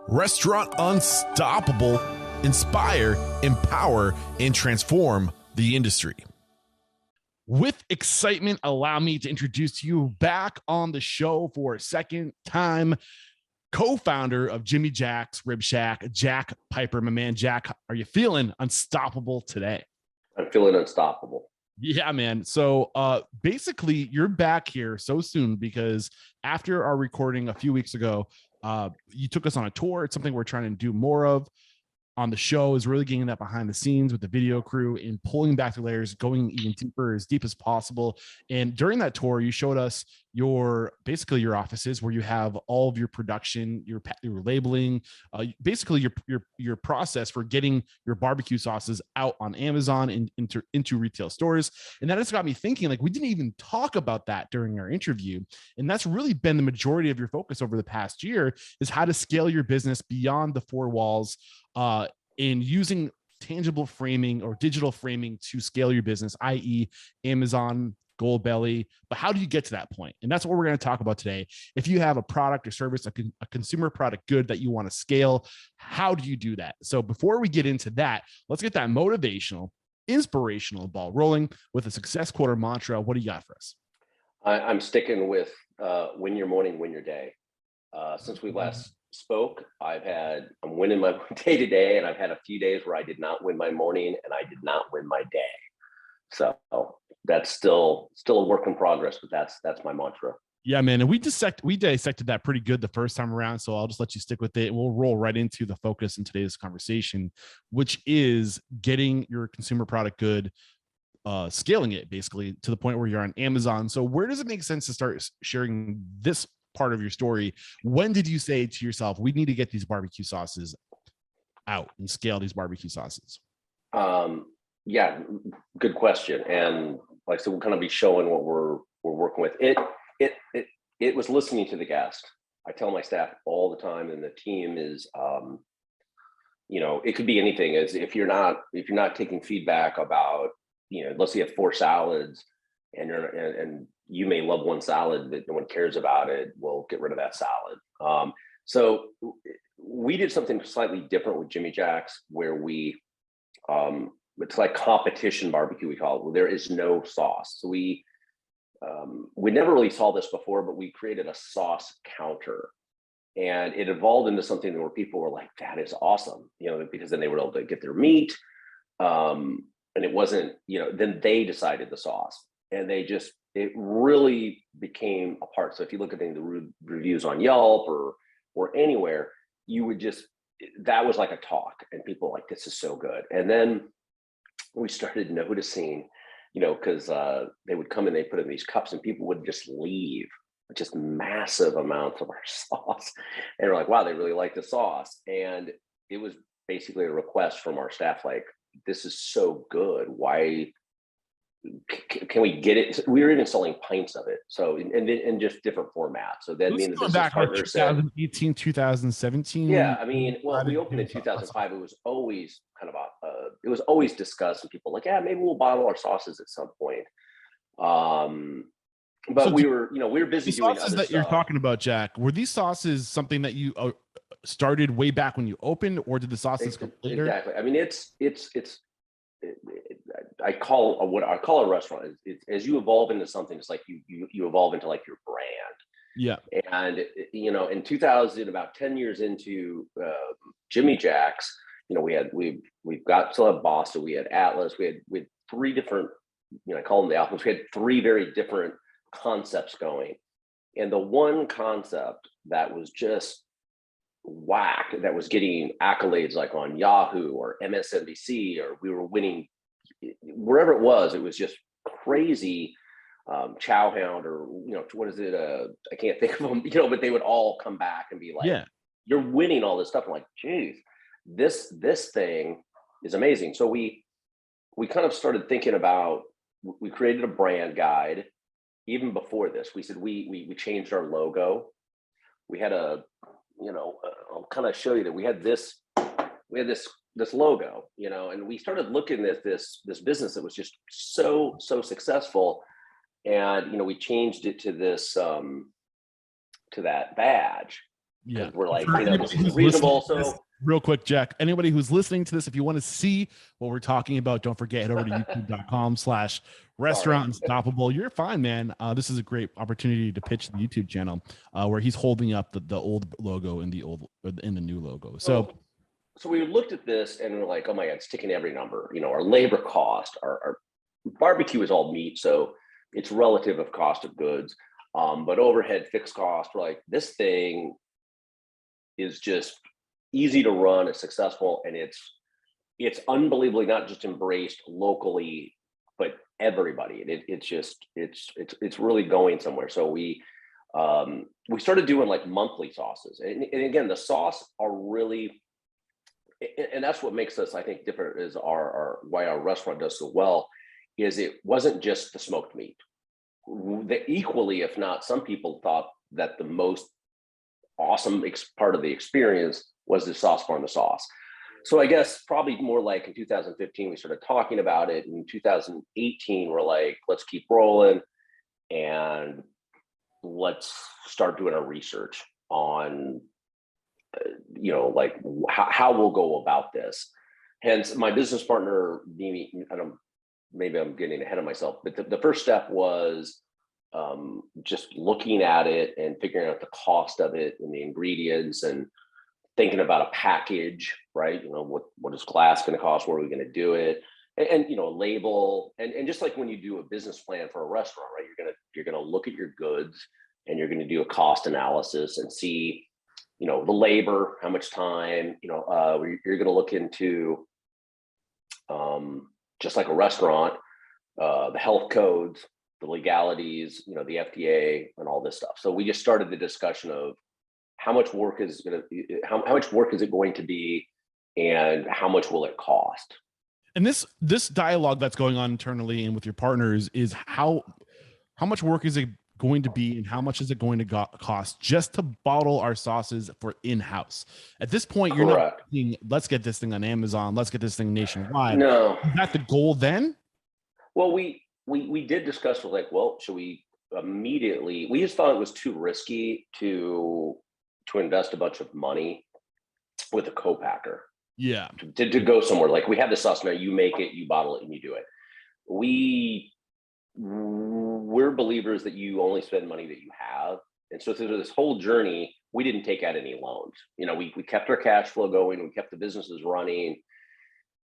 Restaurant Unstoppable, inspire, empower, and transform the industry. With excitement, allow me to introduce you back on the show for a second time, co-founder of Jimmy Jack's Rib Shack, Jack Piper. My man, Jack, are you feeling unstoppable today? I'm feeling unstoppable. Yeah, man. So basically, you're back here so soon because after our recording a few weeks ago, you took us on a tour. It's something we're trying to do more of on the show, is really getting that behind the scenes with the video crew and pulling back the layers, going even deeper, as deep as possible. And during that tour, you showed us basically your offices where you have all of your production, your labeling, basically your process for getting your barbecue sauces out on Amazon and into retail stores. And that has got me thinking, like, we didn't even talk about that during our interview. And that's really been the majority of your focus over the past year, is how to scale your business beyond the four walls, in using tangible framing or digital framing to scale your business, i.e. Amazon, Goldbelly. But how do you get to that point? And that's what we're going to talk about today. If you have a product or service, a consumer product good that you want to scale, how do you do that? So before we get into that, let's get that motivational, inspirational ball rolling with a success quote or mantra. What do you got for us? I'm sticking with win your morning, win your day. Since we last spoke, I'm winning my day to day, and I've had a few days where I did not win my morning and I did not win my day. So that's still a work in progress, but that's my mantra. Yeah, man. And we dissected that pretty good the first time around. So I'll just let you stick with it. We'll roll right into the focus in today's conversation, which is getting your consumer product good, scaling it basically to the point where you're on Amazon. So where does it make sense to start sharing this part of your story? When did you say to yourself, we need to get these barbecue sauces out and scale these barbecue sauces? Yeah, good question. And like I said, we'll kind of be showing what we're working with. It was listening to the guest. I tell my staff all the time, and the team is, it could be anything. As if you're not taking feedback about, let's say you have 4 salads, and you may love one salad, but no one cares about it. We'll get rid of that salad. So we did something slightly different with Jimmy Jack's, where we, it's like competition barbecue, we call it, where there is no sauce. So we never really saw this before, but we created a sauce counter, and it evolved into something where people were like, that is awesome, because then they were able to get their meat. And it wasn't, then they decided the sauce, and it really became a part. So if you look at the reviews on Yelp or anywhere, that was like a talk, and people were like, this is so good. And then we started noticing, because they would come and they put in these cups, and people would just leave just massive amounts of our sauce. And we're like, wow, they really like the sauce. And it was basically a request from our staff, like, this is so good. Why can we get it? We were even selling pints of it. So, and in just different formats. So then me and the business partner said 2018, 2017. Yeah. I mean, well, we opened in 2005. It was always kind of, it was always discussed, and people were like, yeah, maybe we'll bottle our sauces at some point. But so we were busy doing sauces that stuff. You're talking about, Jack, were these sauces something that you started way back when you opened, or did the sauces come later? Exactly. I mean, I call a restaurant. As you evolve into something, it's like you evolve into like your brand. Yeah. And in 2000, about 10 years into Jimmy Jack's, we've got still have Boston, we had Atlas, we had 3 different, I call them the albums. We had 3 very different concepts going, and the one concept that was just whack, that was getting accolades like on Yahoo or MSNBC, or we were winning wherever it was just crazy. Chowhound, or what is it? I can't think of them, but they would all come back and be like, yeah, you're winning all this stuff. I'm like, geez, this thing is amazing. So we kind of started thinking about, we created a brand guide. Even before this, we said we changed our logo. We had I'll kind of show you that we had this logo, and we started looking at this business that was just so successful. And we changed it to this to that badge, Yeah. we're like, For you know, anybody this is who's reasonable. listening to this, So real quick, Jack, anybody who's listening to this, if you want to see what we're talking about, don't forget, head over to youtube.com/restaurant Stoppable. You're fine, man. This is a great opportunity to pitch the YouTube channel where he's holding up the old logo and the new logo. So we looked at this and we're like, oh my God, it's ticking every number. You know, our labor cost, our barbecue is all meat, so it's relative of cost of goods. But overhead, fixed cost, we're like, this thing is just easy to run, it's successful, and it's unbelievably not just embraced locally, but everybody. It's really going somewhere. So we started doing like monthly sauces, and again, the sauce are really, and that's what makes us, I think, different, is our why our restaurant does so well, is it wasn't just the smoked meat. Equally, if not, some people thought that the most awesome part of the experience was the sauce bar and the sauce. So I guess probably more like in 2015, we started talking about it. In 2018, we're like, let's keep rolling and let's start doing our research on, you know, like how we'll go about this. Hence, my business partner, Mimi, maybe I'm getting ahead of myself, but the first step was just looking at it and figuring out the cost of it and the ingredients and thinking about a package, right? You know, what is glass going to cost? Where are we going to do it? And you know, a label, and just like when you do a business plan for a restaurant, right? You're gonna look at your goods and you're going to do a cost analysis and see, you know, the labor, how much time, you know, you're going to look into, just like a restaurant, the health codes, the legalities, you know, the FDA and all this stuff. So we just started the discussion of how much work is how much work is it going to be, and how much will it cost? and this dialogue that's going on internally and with your partners is how much work is it going to be, and how much is it going to cost just to bottle our sauces for in-house? At this point, you're not thinking, let's get this thing on Amazon, let's get this thing nationwide. No. Is that the goal then? Well, we did discuss, with like, well, should we immediately, we just thought it was too risky to invest a bunch of money with a co-packer. Yeah. To go somewhere. Like, we have the sauce now, you make it, you bottle it, and you do it. We're believers that you only spend money that you have. And so through this whole journey, we didn't take out any loans. You know, we kept our cash flow going, we kept the businesses running.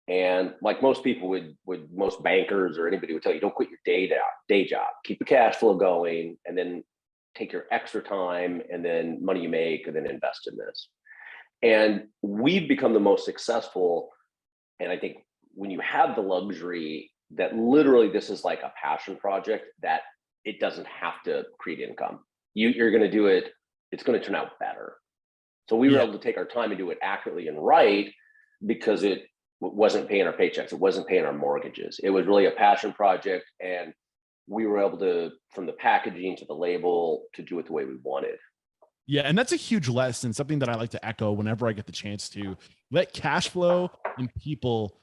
And like most people would most bankers or anybody would tell you, don't quit your day job, keep the cash flow going, and then take your extra time and then money you make and then invest in this. And we've become the most successful. And I think when you have the luxury that literally this is like a passion project, that it doesn't have to create income. You're going to do it, it's going to turn out better. So we were able to take our time and do it accurately and right, because it wasn't paying our paychecks, it wasn't paying our mortgages. It was really a passion project, and we were able to, from the packaging to the label, to do it the way we wanted. Yeah, and that's a huge lesson, something that I like to echo whenever I get the chance to. Let cash flow and people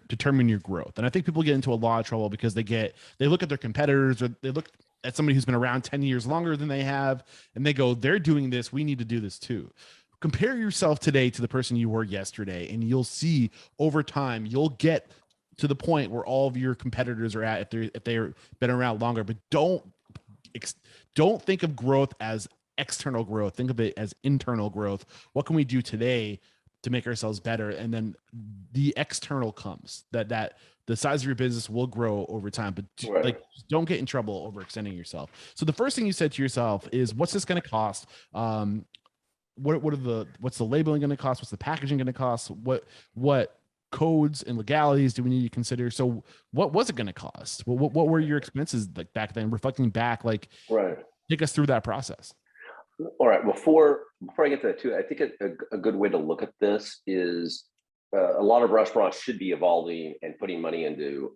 determine your growth. And I think people get into a lot of trouble because they look at their competitors, or they look at somebody who's been around 10 years longer than they have, and they go, they're doing this, we need to do this too. Compare yourself today to the person you were yesterday, and you'll see over time, you'll get to the point where all of your competitors are at if they're been around longer. But don't think of growth as external growth. Think of it as internal growth. What can we do today to make ourselves better? And then the external comes, that the size of your business will grow over time, but like, don't get in trouble overextending yourself. So the first thing you said to yourself is, what's this going to cost? What's the labeling going to cost? What's the packaging going to cost? What codes and legalities do we need to consider? So what was it going to cost? What were your expenses like back then? Reflecting back, like, take us through that process. All right. Before I get to that too, I think a good way to look at this is a lot of restaurants should be evolving and putting money into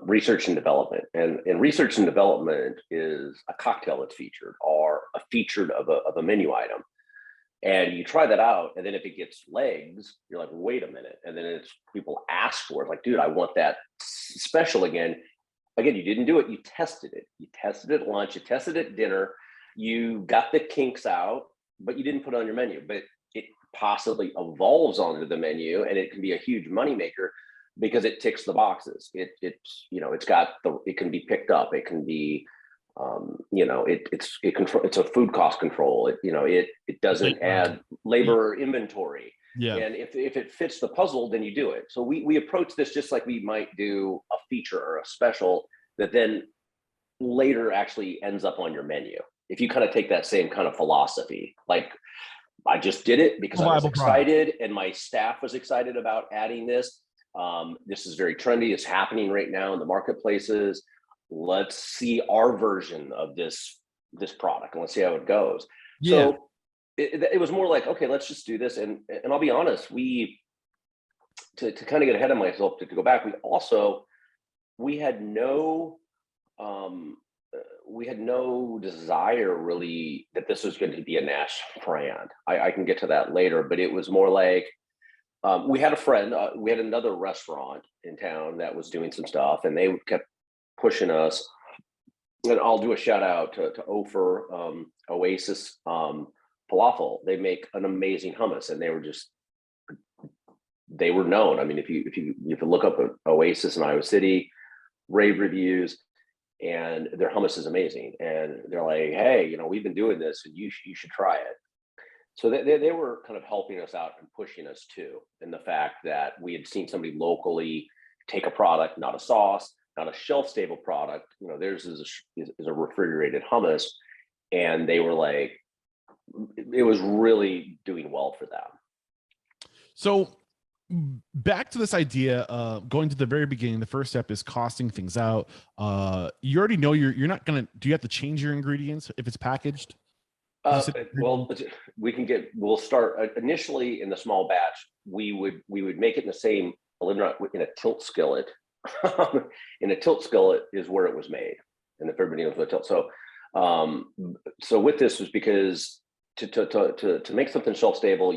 research and development. And research and development is a cocktail that's featured, or a featured of a menu item. And you try that out, and then if it gets legs, you're like, wait a minute. And then it's people ask for it, like, dude, I want that special again. Again, you didn't do it, you tested it. You tested it at lunch, you tested it at dinner. You got the kinks out, but you didn't put it on your menu. But it possibly evolves onto the menu, and it can be a huge moneymaker because it ticks the boxes. It's it can be picked up. It can be it's a food cost control. It doesn't add labor or inventory. Yeah. And if it fits the puzzle, then you do it. So we approach this just like we might do a feature or a special that then later actually ends up on your menu. If you kind of take that same kind of philosophy, like I just did it because I was excited and my staff was excited about adding this. This is very trendy. It's happening right now in the marketplaces. Let's see our version of this product and let's see how it goes. Yeah. So it was more like, okay, let's just do this. And I'll be honest, to kind of get ahead of myself, to go back, we had no desire really that this was going to be a national brand. I can get to that later, but it was more like, we had a friend, we had another restaurant in town that was doing some stuff, and they kept pushing us. And I'll do a shout out to Ofer, Oasis Falafel. They make an amazing hummus, and they were known. I mean, if you look up Oasis in Iowa City, rave reviews, and their hummus is amazing. And they're like, hey, we've been doing this, and you should try it. So they were kind of helping us out and pushing us too, in the fact that we had seen somebody locally take a product, not a sauce, not a shelf-stable product. Theirs is a refrigerated hummus, and they were like, it was really doing well for them. So back to this idea, going to the very beginning, the first step is costing things out. You already know you're not gonna. Do you have to change your ingredients if it's packaged? We'll start initially in the small batch. We would make it in the same, believe it or not, in a tilt skillet. In a tilt skillet is where it was made, and if everybody knows what a tilt. So with this was because to make something shelf stable,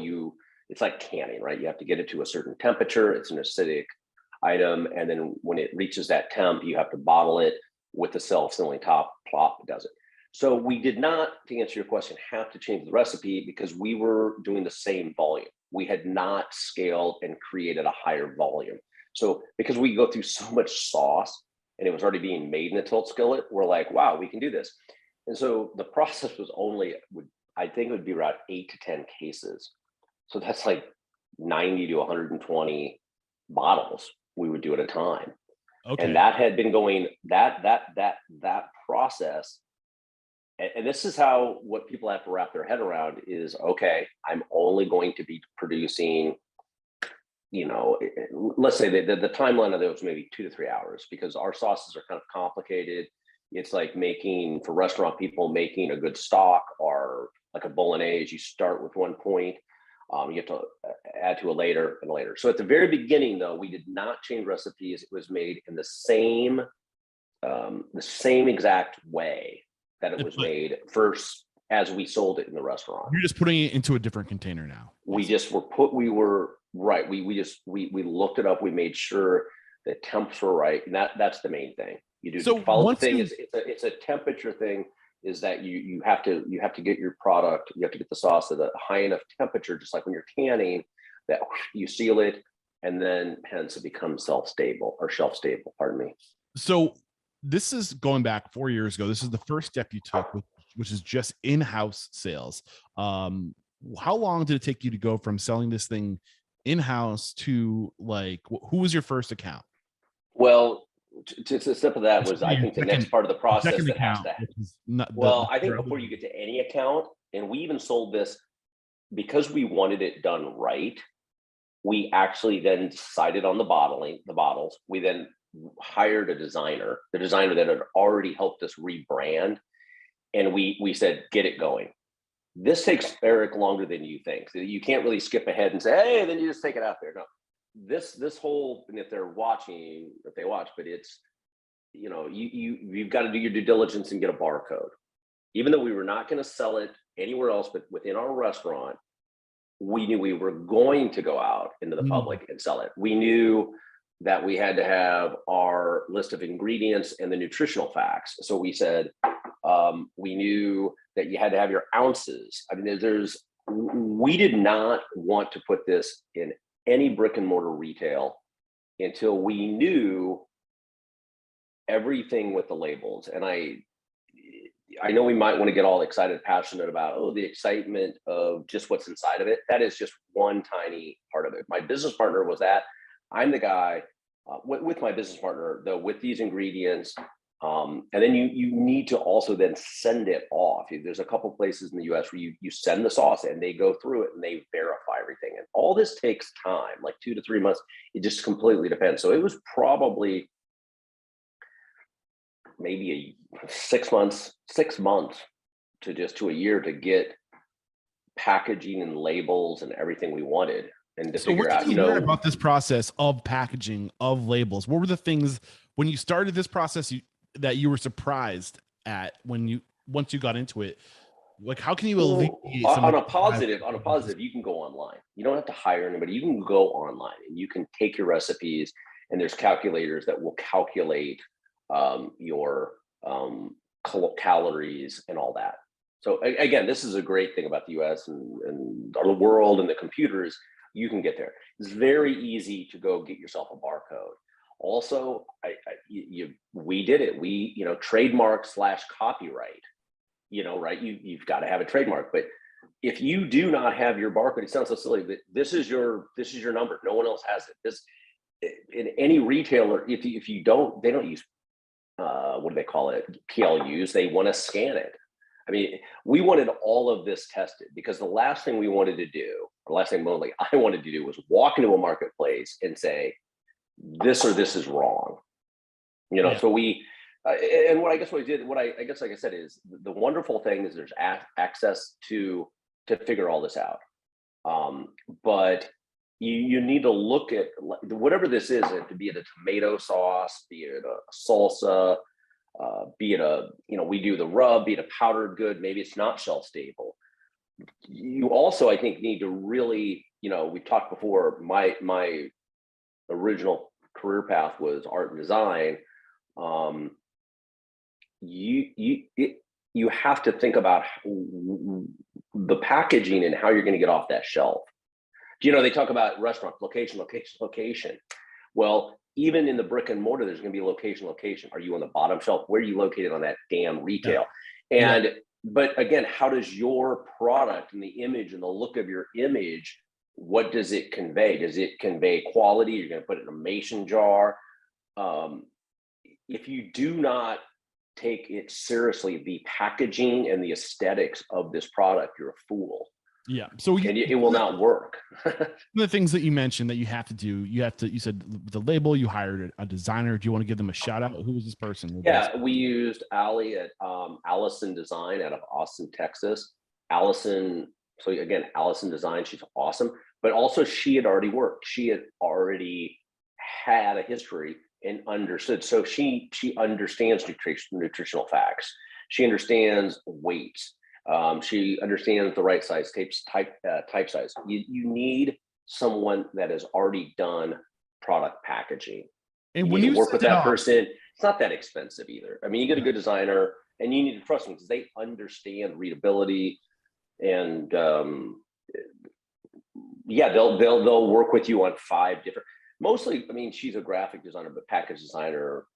it's like canning, right? You have to get it to a certain temperature. It's an acidic item, and then when it reaches that temp, you have to bottle it with the self-sealing top. Plop does it. So we did not, to answer your question, have to change the recipe because we were doing the same volume. We had not scaled and created a higher volume. So because we go through so much sauce and it was already being made in a tilt skillet, we're like, wow, we can do this. And so the process was I think it would be around 8 to 10 cases. So that's like 90 to 120 bottles we would do at a time. Okay. And that had been going, that process. And this is what people have to wrap their head around is, okay, I'm only going to be producing, let's say the timeline of those maybe 2 to 3 hours, because our sauces are kind of complicated. It's like for restaurant people, making a good stock or like a bolognese, you start with one point, you have to add to a later and later. So at the very beginning, though, we did not change recipes. It was made in the same exact way that it was made first as we sold it in the restaurant. You're just putting it into a different container now. We looked it up. We made sure the temps were right. And that's the main thing. You do follow the thing. It's a temperature thing, is that you have to get your product, you have to get the sauce at a high enough temperature, just like when you're canning, that you seal it, and then hence it becomes shelf stable, pardon me. So this is going back 4 years ago. This is the first step you took, which is just in-house sales. How long did it take you to go from selling this thing in-house to who was your first account? Well, to step of that was, I think, the next part of the process that has to happen. I think before you get to any account, and we even sold this because we wanted it done right, we actually then decided on the bottles. We then hired the designer that had already helped us rebrand, and we said, get it going. This takes, Eric, longer than you think. So you can't really skip ahead and say, hey, and then you just take it out there. No, this whole, and if they watch, but it's, you've got to do your due diligence and get a barcode. Even though we were not going to sell it anywhere else, but within our restaurant, we knew we were going to go out into the public and sell it. We knew that we had to have our list of ingredients and the nutritional facts. So we said, We knew that you had to have your ounces. I mean, we did not want to put this in any brick and mortar retail until we knew everything with the labels. And I know we might want to get all excited, passionate about, the excitement of just what's inside of it. That is just one tiny part of it. My business partner was that. I'm the guy with my business partner, though, with these ingredients. And then you need to also then send it off. There's a couple places in the US where you send the sauce and they go through it and they verify everything. And all this takes time, like 2 to 3 months. It just completely depends. So it was probably maybe 6 months to a year to get packaging and labels and everything we wanted, and to figure out, learn about this process of packaging, of labels. What were the things when you started this process that you were surprised at once you got into it? Like, how can you alleviate on a positive, you can go online. You don't have to hire anybody. You can go online and you can take your recipes, and there's calculators that will calculate your calories and all that. So again, this is a great thing about the US and the world and the computers. You can get there. It's very easy to go get yourself a barcode. Also, we did it. We, trademark / copyright, right? You've got to have a trademark. But if you do not have your barcode, it sounds so silly, but this is your number. No one else has it. This, in any retailer, if you don't, they don't use what do they call it? PLUs. They want to scan it. I mean, we wanted all of this tested, because the last thing we wanted to do, or last thing only I wanted to do, was walk into a marketplace and say, this or this is wrong. So we, and what I guess like I said, is the wonderful thing is there's access to figure all this out. But you need to look at whatever this is, to be it a tomato sauce, be it a salsa, be it we do the rub, be it a powdered good, maybe it's not shelf stable. You also, I think, need to really, we talked before, my original career path was art and design. You have to think about the packaging and how you're going to get off that shelf. They talk about restaurant location. Well, even in the brick and mortar, there's going to be location. Are you on the bottom shelf? Where are you located on that damn retail? Yeah. And but again, how does your product and the image and the look of your image, what does it convey? Does it convey quality? You're going to put it in a mason jar. If you do not take it seriously, the packaging and the aesthetics of this product, you're a fool. Yeah. So it will not work. The things that you mentioned that you have to do, you said the label, you hired a designer. Do you want to give them a shout out? Who was this person? Yeah, we used Allie at Allison Design out of Austin, Texas. Allison Design, she's awesome. But also she had already worked. She had already had a history and understood. So she understands nutritional facts. She understands weights. She understands the right size type size. You need someone that has already done product packaging. And when you work with that person, it's not that expensive either. I mean, you get a good designer, and you need to trust them because they understand readability, and they'll work with you on 5 different. Mostly, I mean, she's a graphic designer, but package designer.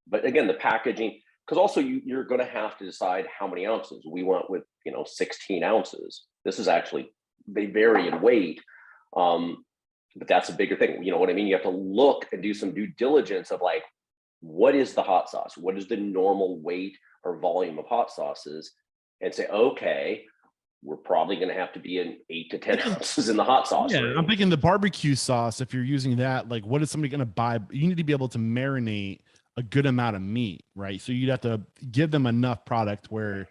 But again, the packaging. Because also you're going to have to decide how many ounces. We went with 16 ounces. This is actually, they vary in weight, but that's a bigger thing. You know what I mean? You have to look and do some due diligence of like, what is the hot sauce? What is the normal weight or volume of hot sauces? And say, okay, we're probably going to have to be in 8 to 10 ounces in the hot sauce. Yeah, range. I'm thinking the barbecue sauce. If you're using that, like, what is somebody going to buy? You need to be able to marinate a good amount of meat, right? So you'd have to give them enough product where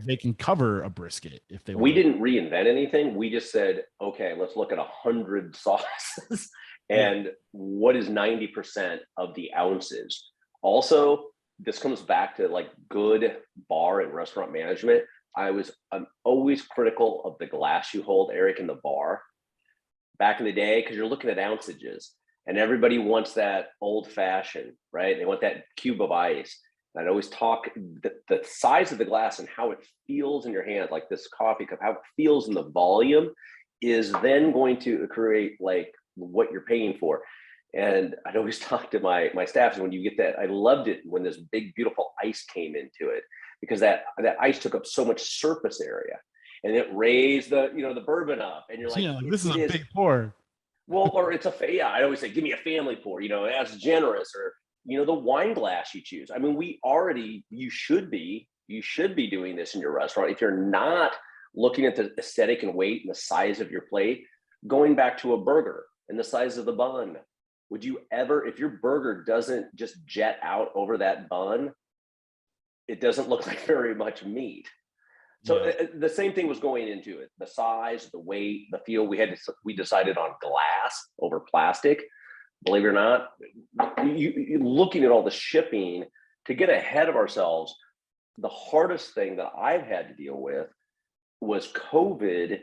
they can cover a brisket if they want. We didn't reinvent anything. We just said, okay, let's look at 100 sauces and what is 90% of the ounces. Also, this comes back to like good bar and restaurant management. I'm always critical of the glass you hold, Eric, in the bar. Back in the day, because you're looking at ounces. And everybody wants that old fashioned, right? They want that cube of ice. I'd always talk the size of the glass and how it feels in your hand, like this coffee cup, how it feels in the volume is then going to create like what you're paying for. And I'd always talk to my staff, when you get that, I loved it when this big, beautiful ice came into it, because that ice took up so much surface area and it raised the, the bourbon up. And you're like, yeah, this is a big pour. Well, or it's I always say, give me a family pour, that's generous. Or, the wine glass you choose. I mean, you should be doing this in your restaurant. If you're not looking at the aesthetic and weight and the size of your plate, going back to a burger and the size of the bun, would you ever, if your burger doesn't just jet out over that bun, it doesn't look like very much meat. So the same thing was going into it: the size, the weight, the feel. We decided on glass over plastic. Believe it or not, you looking at all the shipping to get ahead of ourselves. The hardest thing that I've had to deal with was COVID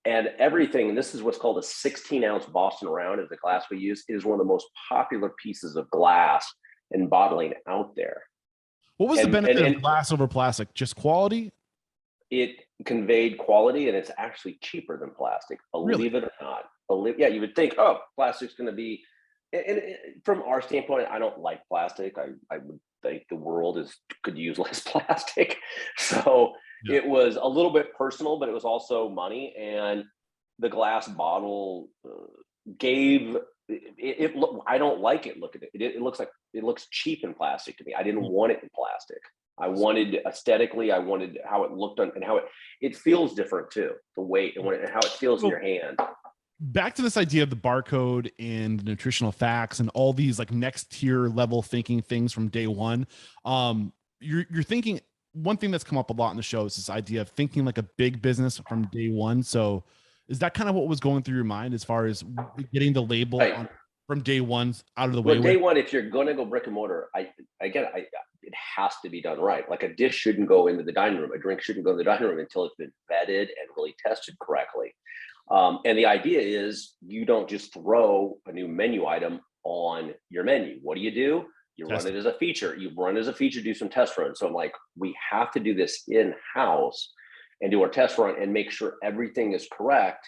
and everything. And this is what's called a 16-ounce Boston Round, is the glass we use. It is one of the most popular pieces of glass and bottling out there. What was the benefit of glass over plastic? Just quality? It conveyed quality, and it's actually cheaper than plastic. Believe it or not. Yeah, you would think, oh, plastic's going to be. And from our standpoint, I don't like plastic. I would think the world could use less plastic. So it was a little bit personal, but it was also money. And the glass bottle gave it. I don't like it. Look at it. It looks cheap in plastic to me. I didn't want it in plastic. I wanted aesthetically, I wanted how it looked on, and how it feels different too, the weight and how it feels in your hand. Back to this idea of the barcode and the nutritional facts and all these like next tier level thinking things from day one. You're thinking, one thing that's come up a lot in the show is this idea of thinking like a big business from day one. So is that kind of what was going through your mind as far as getting the label from day one out of the way? Day one, if you're going to go brick and mortar, it has to be done right. Like a dish shouldn't go into the dining room. A drink shouldn't go in the dining room until it's been vetted and really tested correctly. And the idea is you don't just throw a new menu item on your menu. What do? You run it as a feature. You run as a feature, do some test runs. So I'm like, we have to do this in-house and do our test run and make sure everything is correct.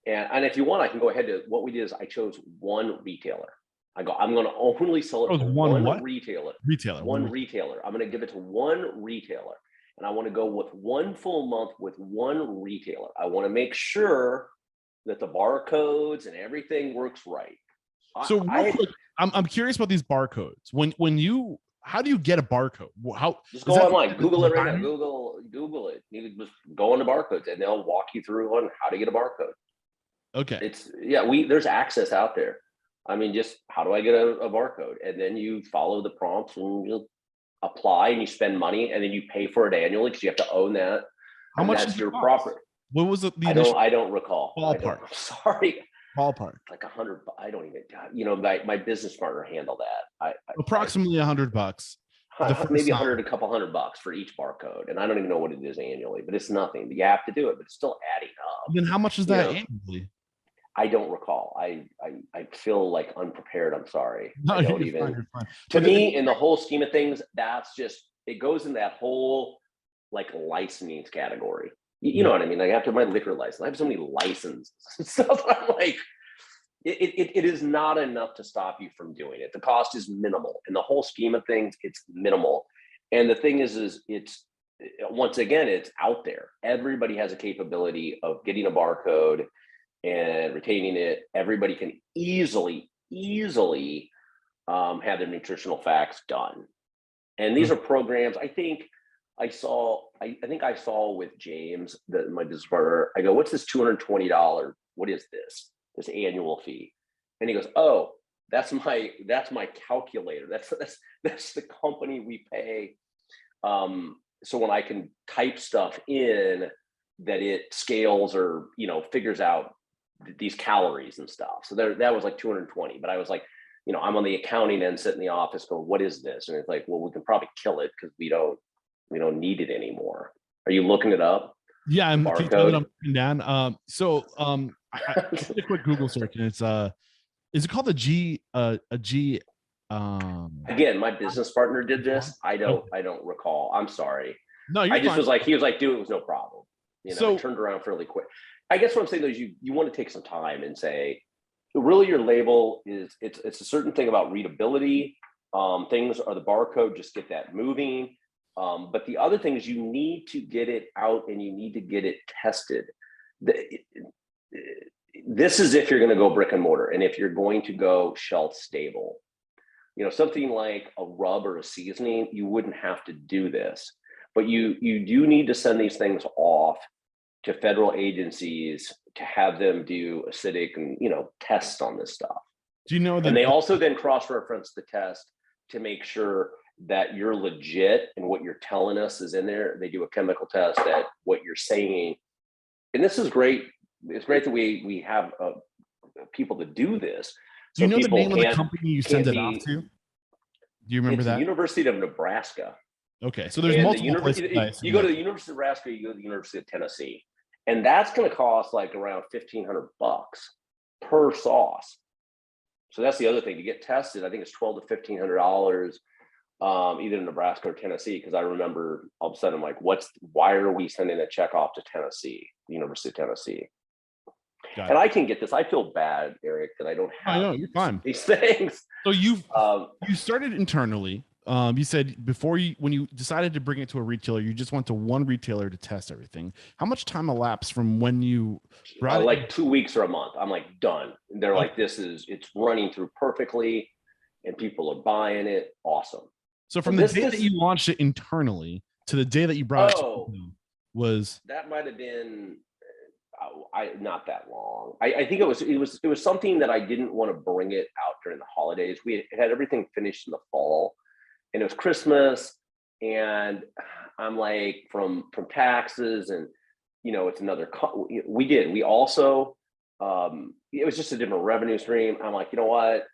And if you want, I can go ahead to what we did is I chose one retailer. I'm going to only sell it to one retailer. One retailer. I'm going to give it to one retailer. And I want to go with one full month with one retailer. I want to make sure that the barcodes and everything works right. So I'm curious about these barcodes. How do you get a barcode? Just go online, Google it right now. Google it. You can just go on the barcodes and they'll walk you through on how to get a barcode. Okay. There's access out there. I mean, just how do I get a barcode? And then you follow the prompts and you apply and you spend money and then you pay for it annually because you have to own that. How much is your property? What was the I don't recall. Ballpark. I'm sorry. Ballpark. Like $100. I don't even. My business partner handled that. Approximately $100. Maybe a couple $100 for each barcode, and I don't even know what it is annually. But it's nothing. But you have to do it. But it's still adding up. Then how much is that annually? I don't recall. I feel like unprepared. I'm sorry. No, I don't even. Fine. To me, in the whole scheme of things, that's just, it goes in that whole like licensing category. You know what I mean? Like after my liquor license, I have so many licenses and stuff. I'm like, it is not enough to stop you from doing it. The cost is minimal. In the whole scheme of things, it's minimal. And the thing is it's, once again, it's out there. Everybody has a capability of getting a barcode and retaining it. Everybody can easily have their nutritional facts done. And these are programs. I think I saw with James, my business partner, I go, what's this $220? What is this annual fee? And he goes, oh, that's my calculator. That's the company we pay. So when I can type stuff in, that it scales or, figures out these calories and stuff. So that was like $220. But I was like, I'm on the accounting end, sitting in the office going, what is this? And it's like, well, we can probably kill it because we don't need it anymore. Are you looking it up? Yeah, I'm looking down. I did a quick Google search and it's is it called a G Again, my business partner did this. I Okay. don't recall. I'm sorry. No, I you're just fine. was like, he was like, dude, it was no problem. It So turned around fairly quick. I guess what I'm saying though is you want to take some time and say, really your label is it's a certain thing about readability. Things are the barcode, just get that moving. But the other thing is you need to get it out and you need to get it tested. This is if you're going to go brick and mortar, and if you're going to go shelf stable. Something like a rub or a seasoning, you wouldn't have to do this, but you do need to send these things off to federal agencies to have them do acidic and tests on this stuff. do you know And they also then cross-reference the test to make sure that you're legit and what you're telling us is in there. They do a chemical test that what you're saying, and this is great. It's great that we have people to do this. do you So know the people name of the company you send it off to? Do you remember It's that? the University of Nebraska. Okay, so there's And multiple places. you go to the University of Nebraska, you go to the University of Tennessee, and that's going to cost like around $1,500 per sauce. So that's the other thing to get tested. I think it's $1,200 to $1,500, either in Nebraska or Tennessee. Because I remember all of a sudden, I'm like, why are we sending a check off to Tennessee, the University of Tennessee? And I can get this. I feel bad, Eric, that I don't have. I know you're fine. These things. So you started internally. You said when you decided to bring it to a retailer, you just went to one retailer to test everything. How much time elapsed from when you brought it? Like 2 weeks or a month. I'm like done. And they're like, it's running through perfectly, and people are buying it. Awesome. So from the day that you launched it internally to the day that you brought it that might have been not that long. I think it was something that I didn't want to bring it out during the holidays. We had everything finished in the fall, and it was Christmas, and I'm like from taxes and it's another we also it was just a different revenue stream. I'm like, you know what,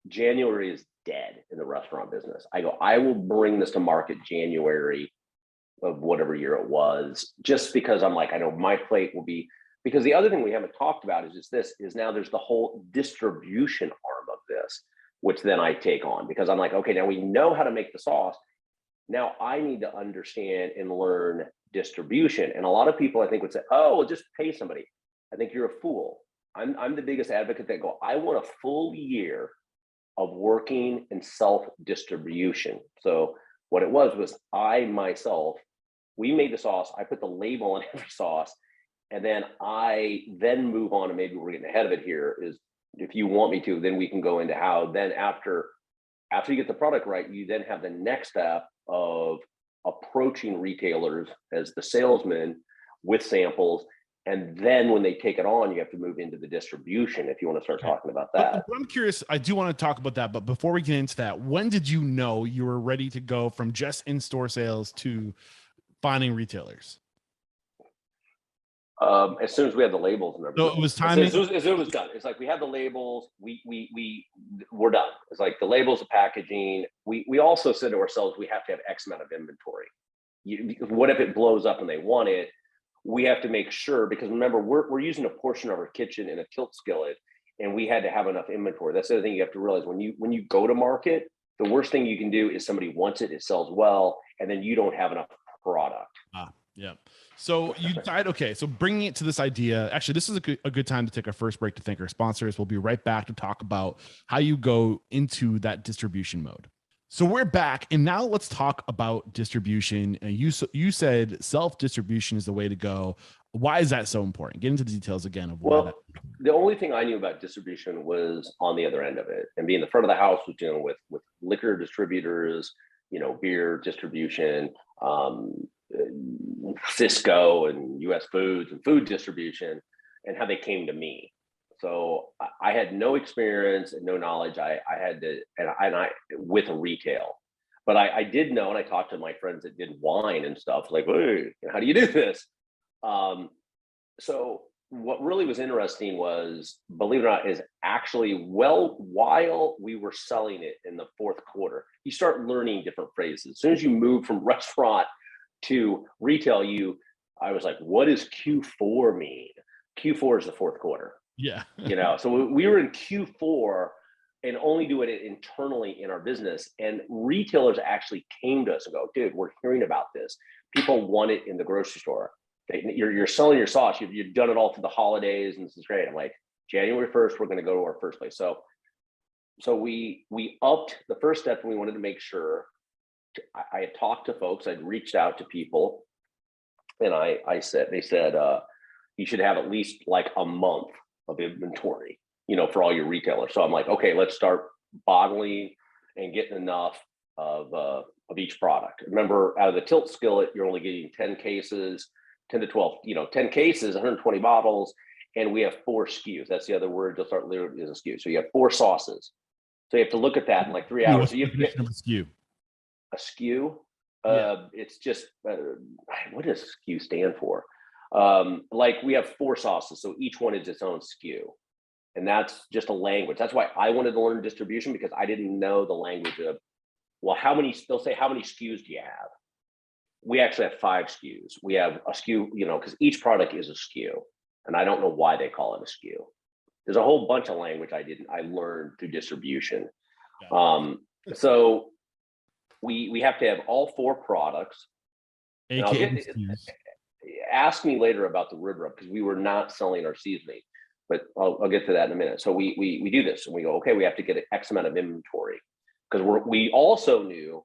January is dead in the restaurant business. I will bring this to market January of whatever year it was, just because I'm like, I know my plate will be, because the other thing we haven't talked about is just this is now there's the whole distribution arm of this, which then I take on, because I'm like, okay, now we know how to make the sauce. Now I need to understand and learn distribution. And a lot of people I think would say, oh, well, just pay somebody. I think you're a fool. I'm the biggest advocate that I want a full year of working in self-distribution. So what it was I myself, we made the sauce, I put the label on every sauce, and then I move on, and maybe we're getting ahead of it here, is if you want me to, then we can go into how then after you get the product right, you then have the next step of approaching retailers as the salesman with samples. And then when they take it on, you have to move into the distribution if you want to start talking about that. But I'm curious, I do want to talk about that. But before we get into that, when did you know you were ready to go from just in-store sales to finding retailers? As soon as we had the labels and everything. So it was timing. As soon as it was done. It's like we had the labels, we're done. It's like the labels, the packaging. We also said to ourselves, we have to have X amount of inventory. What if it blows up and they want it? We have to make sure, because remember, we're using a portion of our kitchen in a tilt skillet, and we had to have enough inventory. That's the other thing you have to realize when you go to market, the worst thing you can do is somebody wants it, it sells well, and then you don't have enough product. Yeah. So you decide, okay, so bringing it to this idea, actually, this is a good time to take our first break to thank our sponsors. We'll be right back to talk about how you go into that distribution mode. So we're back, and now let's talk about distribution. And you said self-distribution is the way to go. Why is that so important? Get into the details again of why. The only thing I knew about distribution was on the other end of it, and being the front of the house was dealing with liquor distributors, beer distribution, Cisco and US Foods and food distribution, and how they came to me. So I had no experience and no knowledge. I had to, and I with retail, but I did know, and I talked to my friends that did wine and stuff, like, hey, how do you do this? So what really was interesting was, believe it or not, is actually, while we were selling it in the fourth quarter, you start learning different phrases. As soon as you move from restaurant to retail, I was like, what does Q4 mean? Q4 is the fourth quarter. Yeah. So we were in Q4, and only do it internally in our business. And retailers actually came to us and go, dude, we're hearing about this. People want it in the grocery store. You're selling your sauce. You've done it all through the holidays, and this is great. I'm like, January 1st, we're going to go to our first place. So we upped the first step, and we wanted to make sure. I had talked to folks. I'd reached out to people, and they said you should have at least like a month of inventory, for all your retailers. So I'm like, okay, let's start bottling and getting enough of each product. Remember, out of the tilt skillet, you're only getting 10 cases, 10 to 12, 10 cases, 120 bottles, and we have 4 SKUs. That's the other word. You'll start literally as a SKU. So you have 4 sauces. So you have to look at that in like 3 hours. So you have to get a SKU. A SKU. It's just what does SKU stand for? Like we have 4 sauces, so each one is its own SKU, and that's just a language. That's why I wanted to learn distribution, because I didn't know the language of, well, they'll say, how many SKUs do you have? We actually have 5 SKUs. We have a SKU, because each product is a SKU, and I don't know why they call it a SKU. There's a whole bunch of language I learned through distribution. So we have to have all 4 products. Ask me later about the rib rub, because we were not selling our seasoning, but I'll get to that in a minute. So we do this, and we go, okay, we have to get X amount of inventory, because we also knew,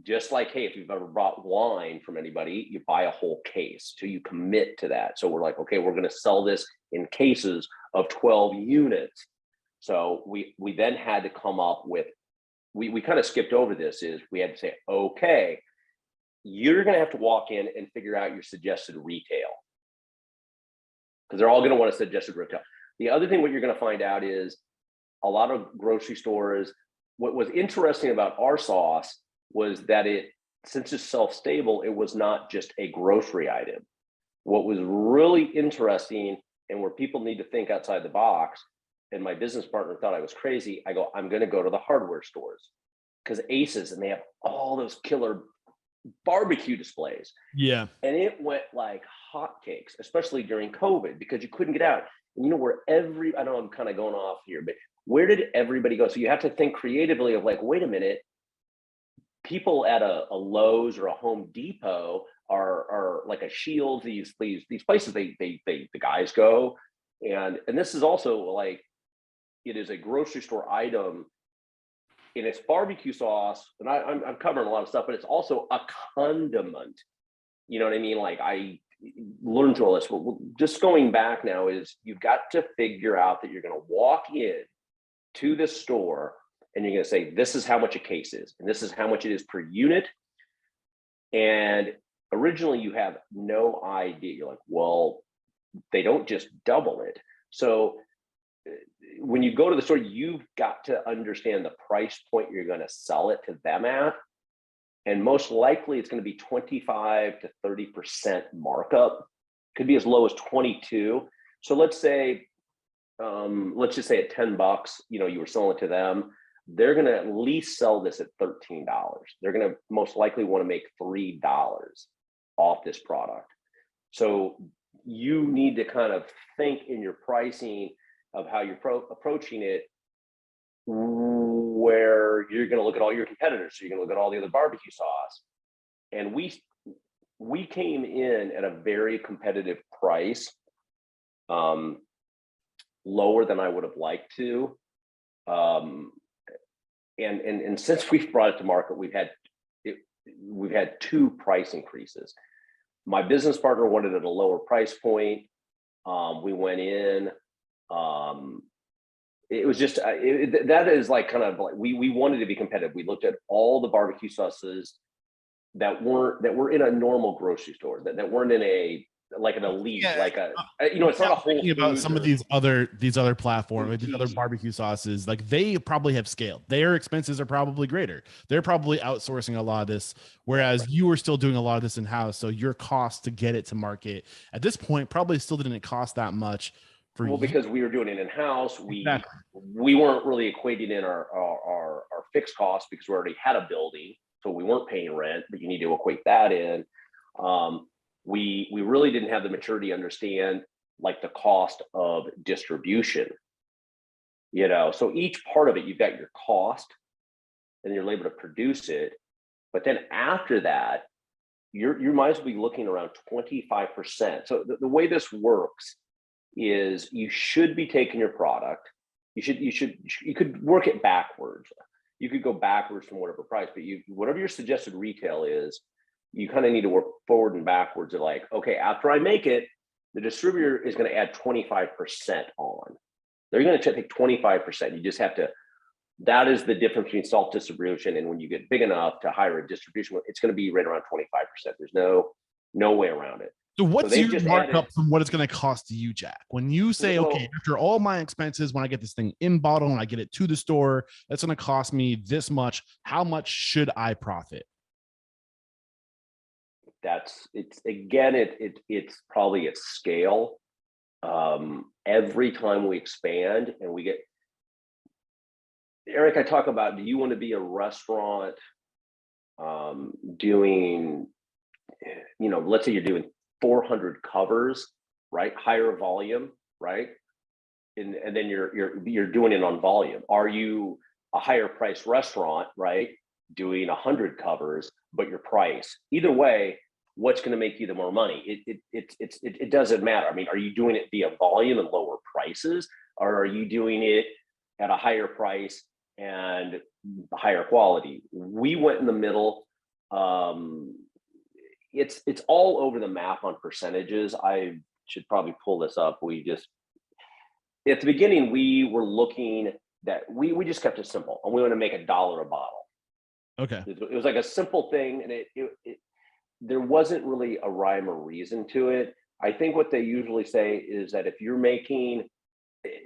just like, hey, if you've ever bought wine from anybody, you buy a whole case, so you commit to that. So we're like, okay, we're going to sell this in cases of 12 units. So we then had to come up with, we kind of skipped over this, is we had to say, okay, you're going to have to walk in and figure out your suggested retail, because they're all going to want a suggested retail. The other thing, what you're going to find out is a lot of grocery stores, what was interesting about our sauce was that since it's self-stable, it was not just a grocery item. What was really interesting, and where people need to think outside the box, and my business partner thought I was crazy, I go, I'm going to go to the hardware stores, because Aces, and they have all those killer barbecue displays. Yeah. And it went like hotcakes, especially during COVID, because you couldn't get out. And where I know I'm kind of going off here, but where did everybody go? So you have to think creatively of like, wait a minute, people at a Lowe's or a Home Depot are like a Shields, these places the guys go. And this is also like, it is a grocery store item, and it's barbecue sauce. And I'm covering a lot of stuff, but it's also a condiment. You know what I mean? Like, I learned through all this. But just going back now, is you've got to figure out that you're going to walk in to this store, and you're going to say, this is how much a case is, and this is how much it is per unit. And originally you have no idea. You're like, well, they don't just double it. So when you go to the store, you've got to understand the price point you're going to sell it to them at. And most likely it's going to be 25 to 30% markup. Could be as low as 22. So let's say, let's just say at $10, you were selling it to them. They're going to at least sell this at $13. They're going to most likely want to make $3 off this product. So you need to kind of think in your pricing of how you're approaching it, where you're going to look at all your competitors. So you're going to look at all the other barbecue sauce. And we came in at a very competitive price, lower than I would have liked to. And since we've brought it to market, we've had 2 price increases. My business partner wanted it at a lower price point. We went in. It was just that is like kind of like we wanted to be competitive. We looked at all the barbecue sauces that were in a normal grocery store, that weren't in an elite, it's not a whole thinking about some of these other platforms, these other barbecue sauces, like they probably have scaled. Their expenses are probably greater. They're probably outsourcing a lot of this, whereas you were still doing a lot of this in-house. So your cost to get it to market at this point probably still didn't cost that much for you. Because we were doing it in-house, we weren't really equating in our fixed costs, because we already had a building, so we weren't paying rent, but you need to equate that in. We really didn't have the maturity to understand like the cost of distribution. So each part of it, you've got your cost and your labor to produce it. But then after that, you might as well be looking around 25%. So the way this works is you should be taking your product. You could work it backwards. You could go backwards from whatever price, but whatever your suggested retail is, you kind of need to work forward and backwards of like, okay, after I make it, the distributor is going to add 25% on. They're going to take 25%. You just have to, that is the difference between self-distribution and when you get big enough to hire a distribution, it's going to be right around 25%. There's no way around it. So what's your markup from what it's going to cost you, Jack? When you say, okay, after all my expenses, when I get this thing in bottle and I get it to the store, that's going to cost me this much. How much should I profit? It's probably at scale. Every time we expand and we get, Eric, I talk about, do you want to be a restaurant doing, let's say you're doing 400 covers, right? Higher volume, right? And then you're doing it on volume. Are you a higher price restaurant, right? Doing 100 covers, but your price, either way, what's going to make you the more money? It doesn't matter. I mean, are you doing it via volume and lower prices, or are you doing it at a higher price and higher quality? We went in the middle. It's all over the map on percentages. I should probably pull this up. At the beginning, we were looking that we just kept it simple, and we want to make $1 a bottle. Okay. It was like a simple thing, and there wasn't really a rhyme or reason to it. I think what they usually say is that if you're making,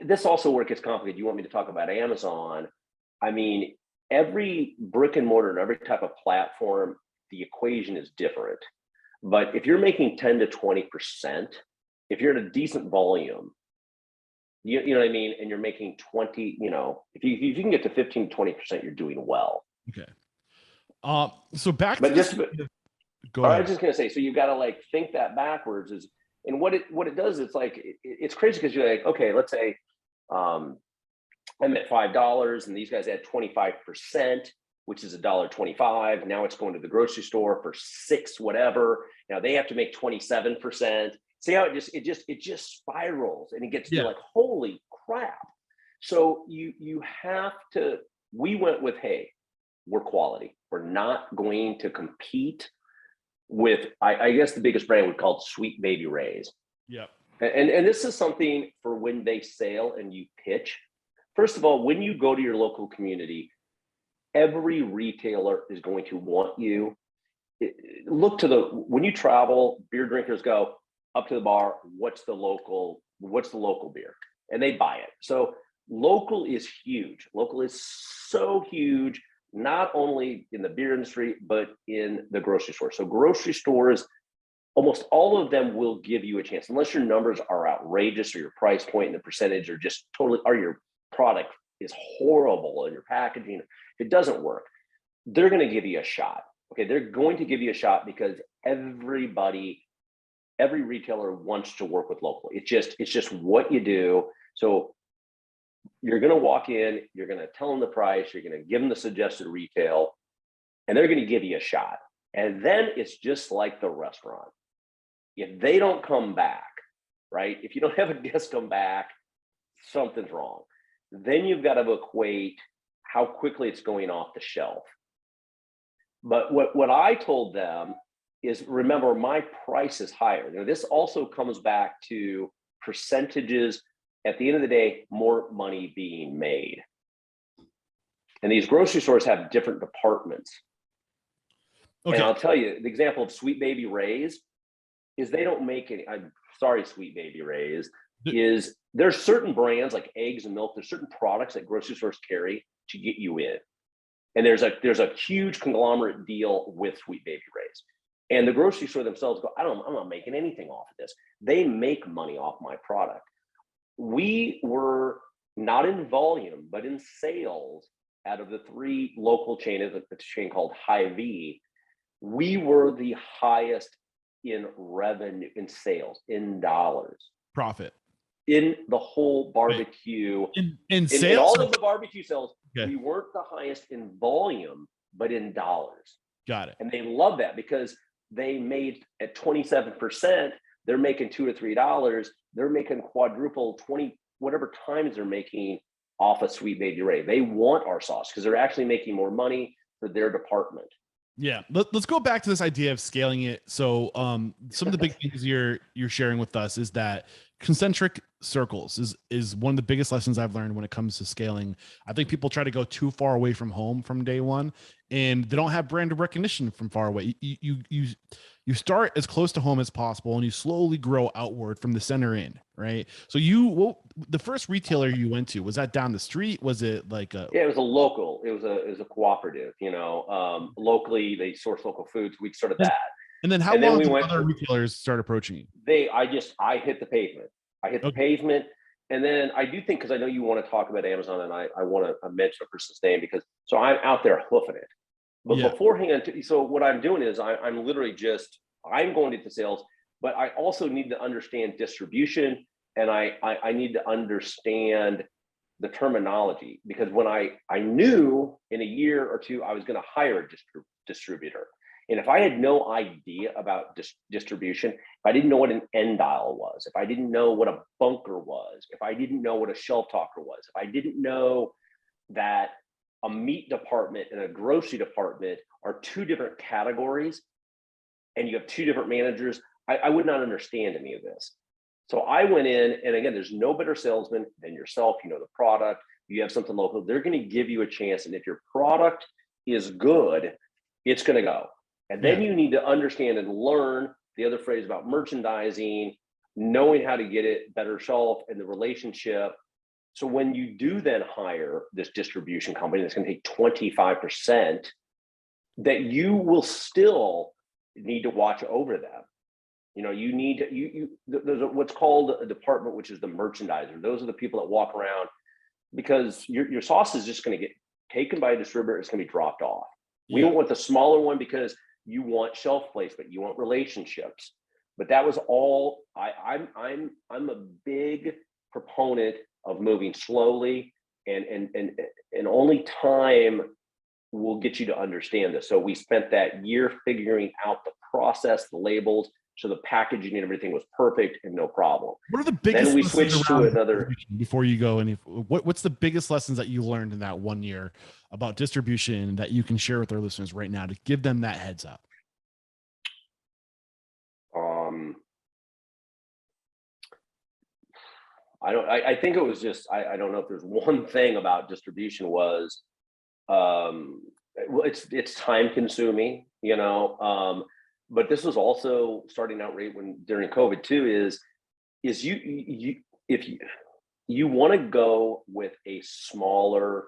this also where it gets complicated. You want me to talk about Amazon? I mean, every brick and mortar and every type of platform, the equation is different. But if you're making 10 to 20%, if you're at a decent volume, you know what I mean, and you're making 20, if you can get to 15 to 20%, you're doing well. Okay. So back but to just go ahead. I was just gonna say, so you've got to like think that backwards is, and what it does, it's like it's crazy because you're like, okay, let's say I'm at $5 and these guys add 25%, which is $1.25. Now it's going to the grocery store for $6 whatever. Now they have to make 27%. See how it just spirals, and it gets to like, holy crap. So you have to, we went with, hey, we're quality. We're not going to compete with, I guess the biggest brand we called Sweet Baby Ray's. Yep. And this is something for when they sell and you pitch. First of all, when you go to your local community, every retailer is going to want you. Look to when you travel, beer drinkers go up to the bar, what's the local beer? And they buy it. So local is huge. Local is so huge, not only in the beer industry, but in the grocery store. So grocery stores, almost all of them will give you a chance, unless your numbers are outrageous or your price point and the percentage are just totally, or your product is horrible and your packaging, it doesn't work. They're going to give you a shot. Okay. They're going to give you a shot because every retailer wants to work with local. It's just what you do. So you're going to walk in, you're going to tell them the price, you're going to give them the suggested retail, and they're going to give you a shot. And then it's just like the restaurant. If they don't come back, right? If you don't have a guest come back, something's wrong. Then you've got to equate how quickly it's going off the shelf. But what I told them is, remember, my price is higher. This also comes back to percentages. At the end of the day, more money being made. And these grocery stores have different departments. Okay. And I'll tell you, the example of Sweet Baby Ray's is they don't make any, I'm sorry, Sweet Baby Ray's, is there's certain brands like eggs and milk, there's certain products that grocery stores carry to get you in. And there's a huge conglomerate deal with Sweet Baby Ray's. And the grocery store themselves go, I'm not making anything off of this. They make money off my product. We were not in volume, but in sales. Out of the 3 local chains, a chain called Hy-Vee, we were the highest in revenue, in sales, in dollars. Profit. in the whole barbecue. In In sales, all of the barbecue sales, okay, we weren't the highest in volume, but in dollars. got it. And they love that because they made at 27%, they're making $2 or $3. They're making quadruple 20, whatever times they're making off a sweet baby Ray. They want our sauce because they're actually making more money for their department. Yeah, let's go back to this idea of scaling it. So, some of the big things you're sharing with us is that concentric circles is one of the biggest lessons I've learned when it comes to scaling. I think people try to go too far away from home from day one, and they don't have brand recognition from far away. You start as close to home as possible, and you slowly grow outward from the center in, right? So the first retailer you went to, was that down the street? Was it like a? Yeah, it was a local. It was a cooperative. Locally they source local foods. We started that. And then how long did other retailers start approaching you? I hit the pavement. The pavement. And then I do think, because I know you want to talk about Amazon, and I want to mention a person's name because so I'm out there hoofing it. But beforehand, so what I'm doing is I'm literally I'm going into sales, but I also need to understand distribution, and I need to understand the terminology, because when I knew in a year or two I was going to hire a distributor. And if I had no idea about distribution, if I didn't know what an end dial was, if I didn't know what a bunker was, if I didn't know what a shelf talker was, if I didn't know that a meat department and a grocery department are two different categories and you have two different managers, I would not understand any of this. So I went in, and again, there's no better salesman than yourself. You know the product, you have something local, they're going to give you a chance. And if your product is good, it's going to go. And then you need to understand and learn the other phrase about merchandising, knowing how to get it better shelf and the relationship. So when you do then hire this distribution company that's going to take 25%, that you will still need to watch over them. You need to, there's what's called a department, which is the merchandiser. Those are the people that walk around, because your sauce is just going to get taken by a distributor. It's going to be dropped off. We don't want the smaller one because you want shelf placement, you want relationships. But that was all. I'm a big proponent of moving slowly, and only time will get you to understand this. So we spent that year figuring out the process, the labels, so the packaging and everything was perfect and no problem. What are the biggest? Then we switched to another. Before you go any, what's the biggest lessons that you learned in that 1 year about distribution that you can share with our listeners right now to give them that heads up? I think it was just, I don't know if there's one thing about distribution was, it's time consuming, but this was also starting out right during COVID too, is if you want to go with a smaller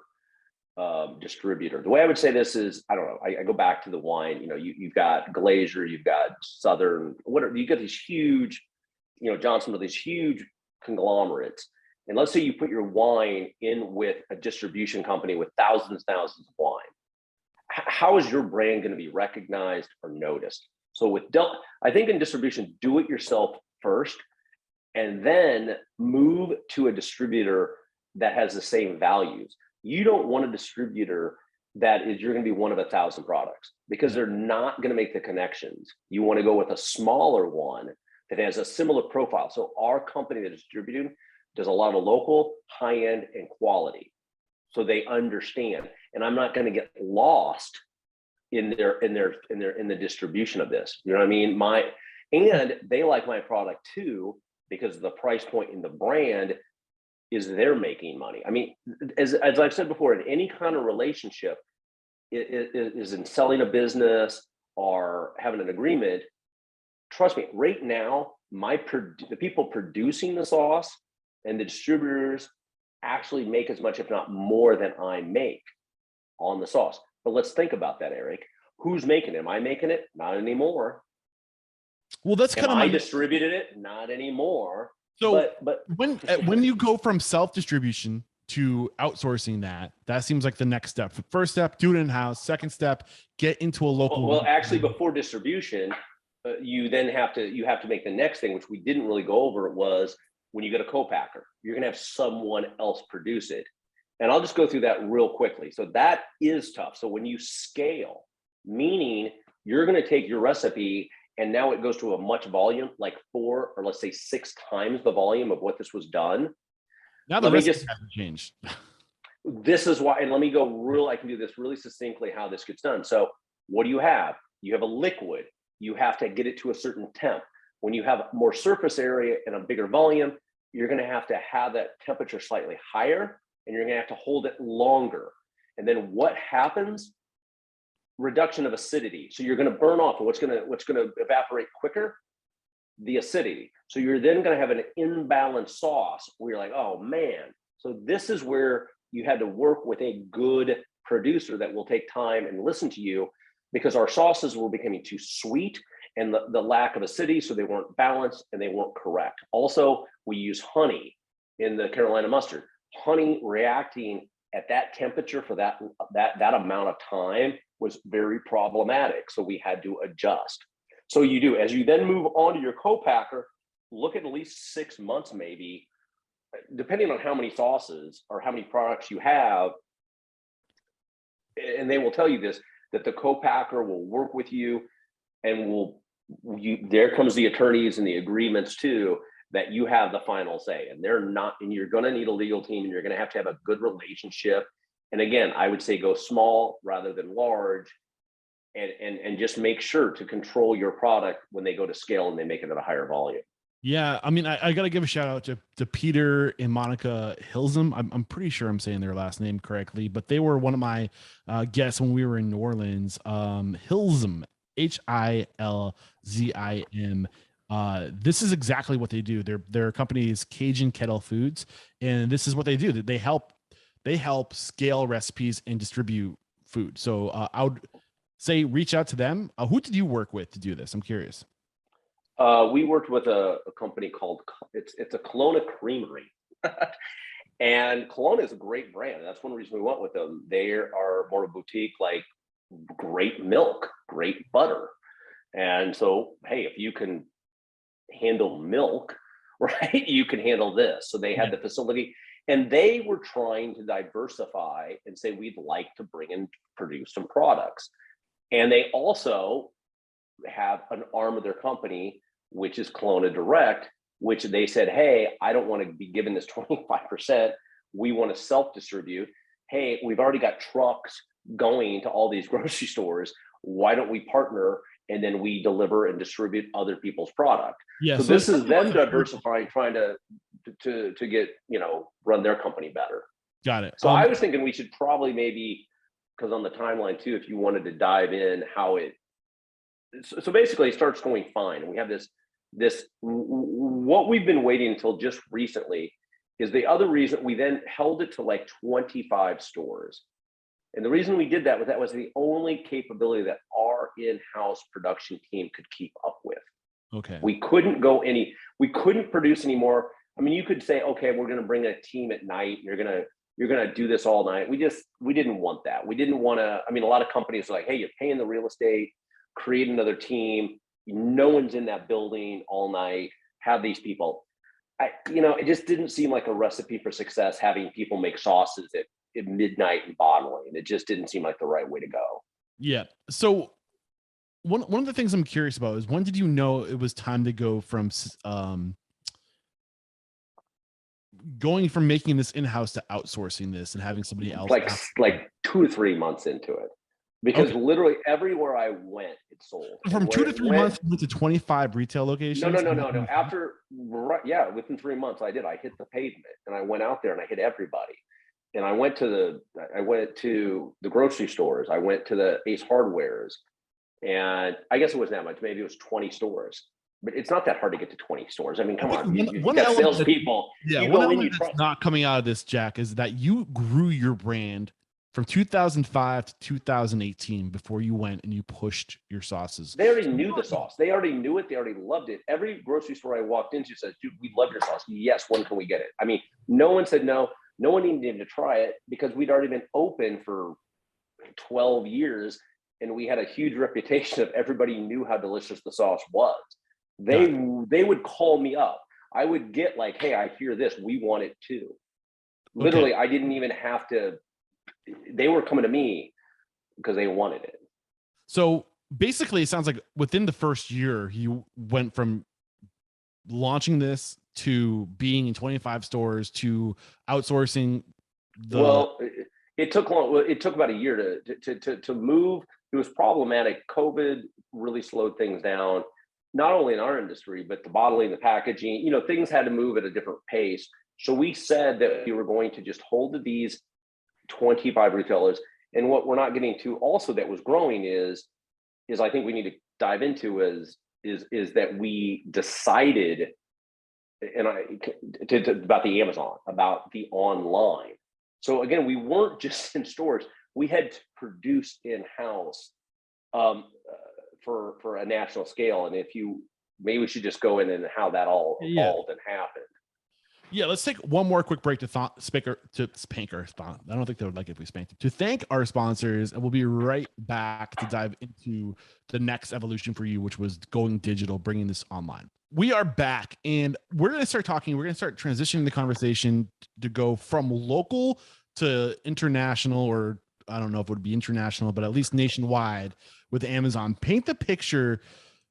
distributor. The way I would say this is, I don't know, I go back to the wine, you've got Glacier, you've got Southern, whatever, you get these huge, Johnsonville, these huge conglomerates. And let's say you put your wine in with a distribution company with thousands of wine. How is your brand going to be recognized or noticed? So I think in distribution, do it yourself first, and then move to a distributor that has the same values. You don't want a distributor you're going to be one of 1,000 products, because they're not going to make the connections. You want to go with a smaller one that has a similar profile. So our company that is distributing does a lot of local, high-end, and quality. So they understand, and I'm not going to get lost in the distribution of this. You know what I mean? And they like my product too, because the price point in the brand is they're making money. I mean, as I've said before, in any kind of relationship, it is in selling a business or having an agreement. Trust me, right now, the people producing the sauce and the distributors actually make as much, if not more, than I make on the sauce. But let's think about that, Eric. Who's making it? Am I making it? Not anymore. Well, that's kind of I distributed it? Not anymore. So but when you go from self-distribution to outsourcing, that seems like the next step. First step, do it in-house. Second step, get into a local. Well, actually, before distribution, you have to make the next thing, which we didn't really go over. It was when you get a co-packer, you're going to have someone else produce it. And I'll just go through that real quickly. So that is tough. So when you scale, meaning you're going to take your recipe and now it goes to a much volume, like 4 or let's say 6 times the volume of what this was done. Now the recipe hasn't changed. This is why, and let me go I can do this really succinctly how this gets done. So what do you have? You have a liquid. You have to get it to a certain temp. When you have more surface area and a bigger volume, you're going to have that temperature slightly higher, and you're going to have to hold it longer. And then what happens? Reduction of acidity. So you're going to burn off, and what's going to evaporate quicker? The acidity. So you're then going to have an imbalanced sauce where you're like, oh man. So this is where you had to work with a good producer that will take time and listen to you, because our sauces were becoming too sweet and the lack of acidity, so they weren't balanced and they weren't correct. Also, we use honey in the Carolina mustard. Honey reacting at that temperature for that amount of time was very problematic. So we had to adjust. So you do, as you then move on to your co-packer, look at least 6 months, maybe, depending on how many sauces or how many products you have. And they will tell you this, that the co-packer will work with you and there comes the attorneys and the agreements too, that you have the final say, and you're going to need a legal team, and you're going to have a good relationship. And again, I would say go small rather than large, and just make sure to control your product when they go to scale and they make it at a higher volume. Yeah, I mean, I got to give a shout out to Peter and Monica Hillsome. I'm pretty sure I'm saying their last name correctly, but they were one of my guests when we were in New Orleans. Hillsome, Hilzim. This is exactly what they do. Their company is Cajun Kettle Foods, and this is what they do. They help scale recipes and distribute food. So I would say reach out to them. Who did you work with to do this? I'm curious. We worked with a company called, it's a Kelowna Creamery. And Kelowna is a great brand. That's one reason we went with them. They are more a boutique, like great milk, great butter. And so, hey, if you can handle milk, right, you can handle this. So they had the facility, and they were trying to diversify and say, we'd like to bring and produce some products. And they also have an arm of their company, which is Kelowna Direct, which they said, hey, I don't want to be given this 25%. We want to self-distribute. Hey, we've already got trucks going to all these grocery stores. Why don't we partner, and then we deliver and distribute other people's product? Yeah. So this is them diversifying, trying to get, run their company better. Got it. So I was thinking we should probably maybe, because on the timeline too, if you wanted to dive in how so basically it starts going fine. And we have this, what we've been waiting until just recently is the other reason we then held it to like 25 stores. And the reason we did that was the only capability that our in-house production team could keep up with. Okay. We couldn't produce anymore. I mean, you could say, okay, we're going to bring a team at night. You're going to do this all night. We didn't want that. We didn't want to, I mean, a lot of companies are like, hey, you're paying the real estate, create another team. No one's in that building all night. Have these people. It just didn't seem like a recipe for success, having people make sauces at midnight and bottling. It just didn't seem like the right way to go. Yeah. So one of the things I'm curious about is, when did you know it was time to go from going from making this in-house to outsourcing this and having somebody else? Like 2 to 3 months into it. Because literally everywhere I went, it sold. From 2 to 3 months to 25 retail locations? No. Within 3 months I did. I hit the pavement, and I went out there and I hit everybody. And I went to the grocery stores. I went to the Ace Hardwares, and I guess it wasn't that much. Maybe it was 20 stores. But it's not that hard to get to 20 stores. I mean, come on, you got salespeople. One element that's not coming out of this, Jack, is that you grew your brand from 2005 to 2018 before you went and you pushed your sauces. They already knew the sauce. They already knew it. They already loved it. Every grocery store I walked into says, dude, we love your sauce. Yes, when can we get it? I mean, no one said no. No one even needed to try it, because we'd already been open for 12 years, and we had a huge reputation of everybody knew how delicious the sauce was. They would call me up. I would get like, hey, I hear this, we want it too. Literally, I didn't even have to, they were coming to me because they wanted it. So basically, it sounds like within the first year, you went from launching this to being in 25 stores to outsourcing the. Well, it took long. It took about a year to move. It was problematic. COVID really slowed things down, not only in our industry, but the bottling, the packaging. You know, things had to move at a different pace. So we said that we were going to just hold to these 25 retailers. And what we're not getting to also that was growing is I think we need to dive into is that we decided, and about the Amazon, about the online. So again, we weren't just in stores. We had to produce in-house for a national scale. And maybe we should just go in and how that all evolved and happened. Yeah, let's take one more quick break to spank our sponsor. I don't think they would like it if we spanked it. To thank our sponsors, and we'll be right back to dive into the next evolution for you, which was going digital, bringing this online. We are back, and we're going to start talking. We're going to start transitioning the conversation to go from local to international, or I don't know if it would be international, but at least nationwide with Amazon. Paint the picture,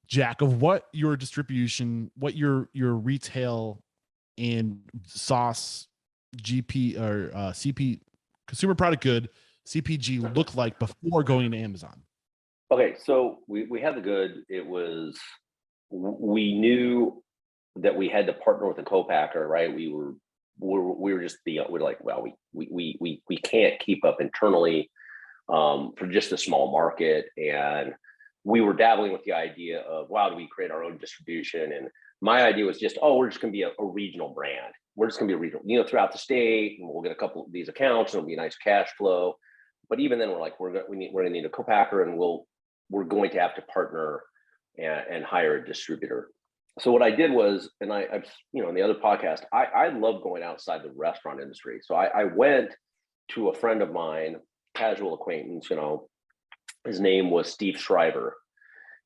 Jack, of what your distribution, what your retail and sauce GP or CP consumer product good CPG look like before going to Amazon. Okay, so we had the good. It was, we knew that we had to partner with a co-packer, right? We were just we're like, well, we can't keep up internally for just a small market, and we were dabbling with the idea of, wow, do we create our own distribution? And my idea was just, we're just going to be a regional brand. We're just going to be a regional, throughout the state, and we'll get a couple of these accounts, and it'll be a nice cash flow. But even then, we're like, we're going to need a co-packer, and we're going to have to partner and hire a distributor. So what I did was, and I've in the other podcast, I love going outside the restaurant industry. So I went to a friend of mine, casual acquaintance. His name was Steve Schreiber,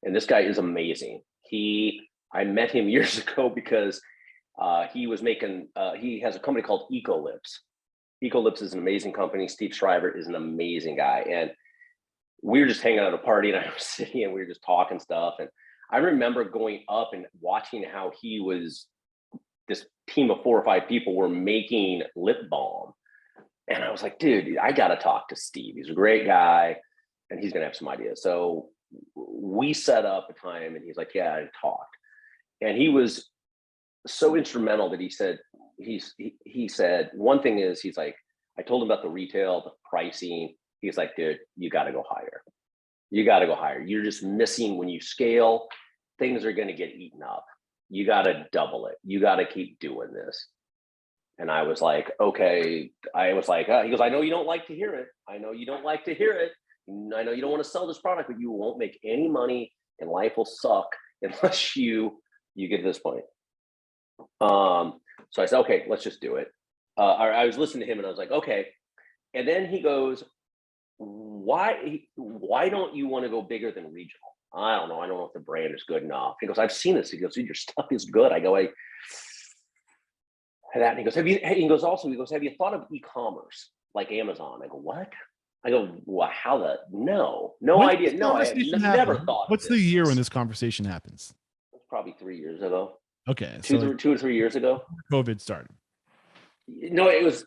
and this guy is amazing. I met him years ago because he was making, he has a company called Ecolips. Ecolips is an amazing company. Steve Schreiber is an amazing guy. And we were just hanging out at a party, and I was sitting and we were just talking stuff. And I remember going up and watching how this team of 4 or 5 people were making lip balm. And I was like, dude, I got to talk to Steve. He's a great guy and he's going to have some ideas. So we set up a time, and he's like, yeah, I talked. And he was so instrumental that he said, one thing is, he's like, I told him about the retail, the pricing. He's like, dude, you got to go higher. You got to go higher. You're just missing when you scale, things are going to get eaten up. You got to double it. You got to keep doing this. And I was like, okay. He goes, I know you don't like to hear it. I know you don't like to hear it. I know you don't want to sell this product, but you won't make any money and life will suck unless you get to this point. So I said, okay, let's just do it. I was listening to him and I was like, okay. And then he goes, why don't you want to go bigger than regional? I don't know if the brand is good enough. He goes, I've seen this. He goes, dude, your stuff is good. I go, and he goes, have you thought of e-commerce like Amazon? I go, what? I go, well, no idea. No, I never thought. What's the year when this conversation happens? It's probably 3 years ago. Okay. Two or 3 years ago. COVID started. No, it was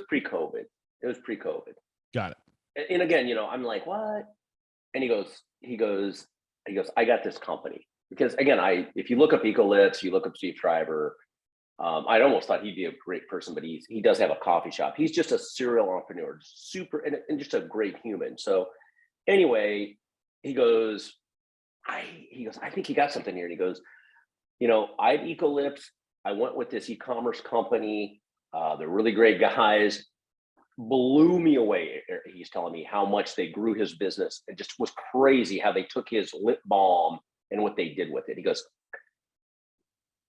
pre-COVID. It was pre-COVID. Got it. And again, I'm like, what? And he goes, I got this company. Because again, if you look up Ecolips, you look up Steve Schreiber, I almost thought he'd be a great person, but he does have a coffee shop. He's just a serial entrepreneur, super, and just a great human. So anyway, he goes, I think he got something here. And he goes, I had Ecolips. I went with this e-commerce company. They're really great guys. Blew me away. He's telling me how much they grew his business. It just was crazy how they took his lip balm and what they did with it. He goes,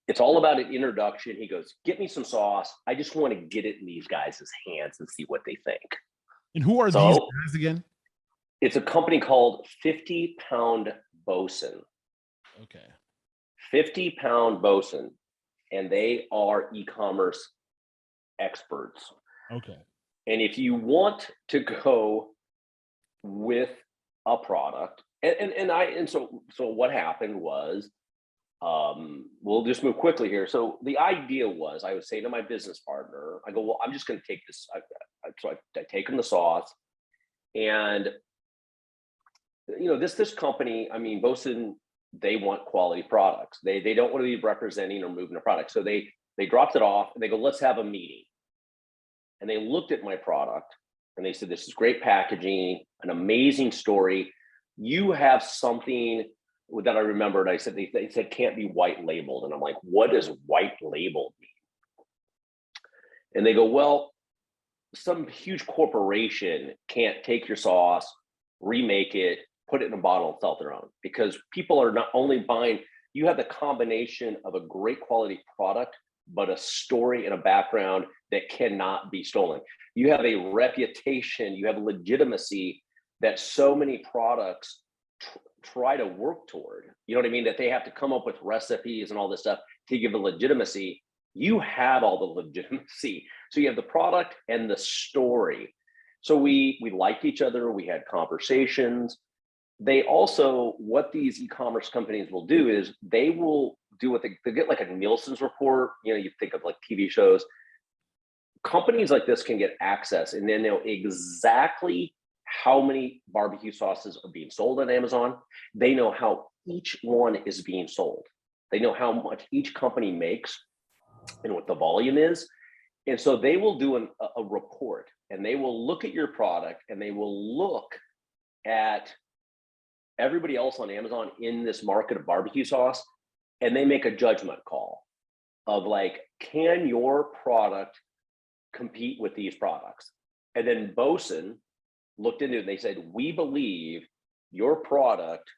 it's all about an introduction. He goes, get me some sauce. I just want to get it in these guys' hands and see what they think. And who are these guys again? It's a company called 50 Pound Bosun. Okay. 50 Pound Bosun. and they are e-commerce experts. Okay. And if you want to go with a product, so what happened was, we'll just move quickly here. So the idea was, I would say to my business partner, I go, well, I'm just going to take this. So I take them the sauce, and this company, I mean, Bosun, they want quality products. They don't want to be representing or moving a product. So they dropped it off and they go, let's have a meeting. And they looked at my product and they said, this is great packaging, an amazing story. You have something that I remembered. I said, they said can't be white labeled. And I'm like, what does white labeled mean? And they go, well, some huge corporation can't take your sauce, remake it, put it in a bottle and sell their own, because people are not only buying, you have the combination of a great quality product, but a story and a background that cannot be stolen. You have a reputation, you have legitimacy that so many products try to work toward. You know what I mean? That they have to come up with recipes and all this stuff to give a legitimacy. You have all the legitimacy. So you have the product and the story. So we liked each other. We had conversations. They also, what these e-commerce companies will do is they will do what they get, like a Nielsen's report. You think of like TV shows. Companies like this can get access and then know exactly how many barbecue sauces are being sold on Amazon. They know how each one is being sold. They know how much each company makes and what the volume is. And so they will do a report, and they will look at your product, and they will look at everybody else on Amazon in this market of barbecue sauce, and they make a judgment call of like, can your product compete with these products? And then Bosun looked into it and they said, we believe your product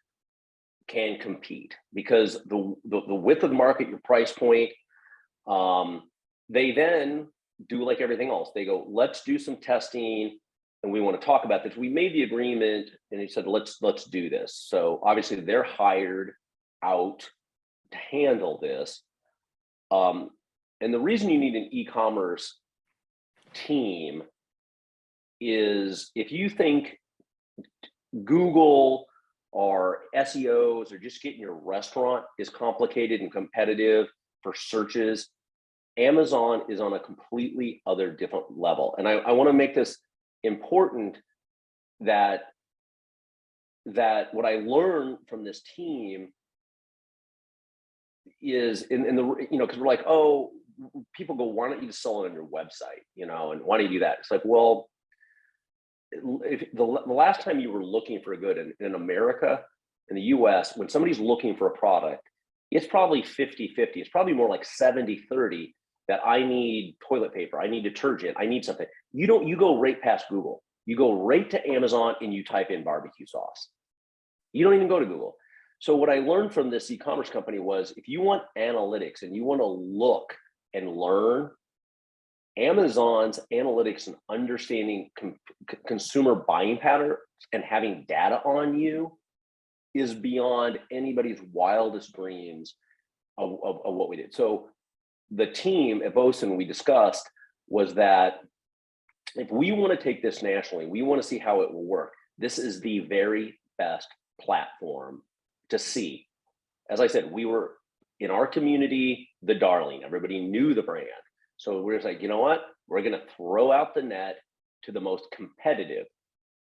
can compete because the width of the market, your price point. They then do like everything else. They go, let's do some testing and we want to talk about this. We made the agreement and he said, let's do this. So obviously they're hired out to handle this. And the reason you need an e-commerce team is if you think Google or SEOs or just getting your restaurant is complicated and competitive for searches, Amazon is on a completely other different level. And I want to make this important that what I learned from this team is in the, because we're like, oh, people go, why don't you just sell it on your website, and why don't you do that? It's like, well, if the last time you were looking for a good in America, in the US, when somebody's looking for a product, it's probably 50-50. It's probably more like 70-30 that I need toilet paper, I need detergent, I need something. You go right past Google. You go right to Amazon and you type in barbecue sauce. You don't even go to Google. So what I learned from this e-commerce company was if you want analytics and you want to look and learn, Amazon's analytics and understanding consumer buying patterns and having data on you is beyond anybody's wildest dreams of what we did. So the team at Bosun we discussed was that if we want to take this nationally, we want to see how it will work. This is the very best platform to see. As I said, we were in our community, the darling. Everybody knew the brand. So we're just like, you know what? We're going to throw out the net to the most competitive,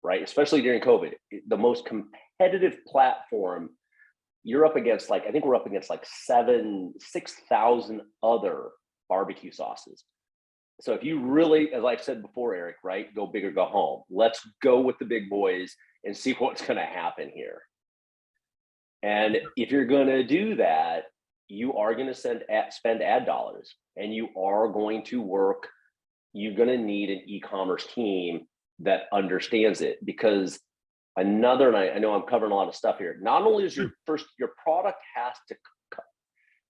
right? Especially during COVID, the most competitive platform. You're up against I think we're up against 6,000 other barbecue sauces. So if you really, as I've said before, Eric, right, go big or go home. Let's go with the big boys and see what's going to happen here. And if you're going to do that, you are going to spend ad dollars, and you are going to work. You're going to need an e-commerce team that understands it, because I know I'm covering a lot of stuff here. Not only is your product has to,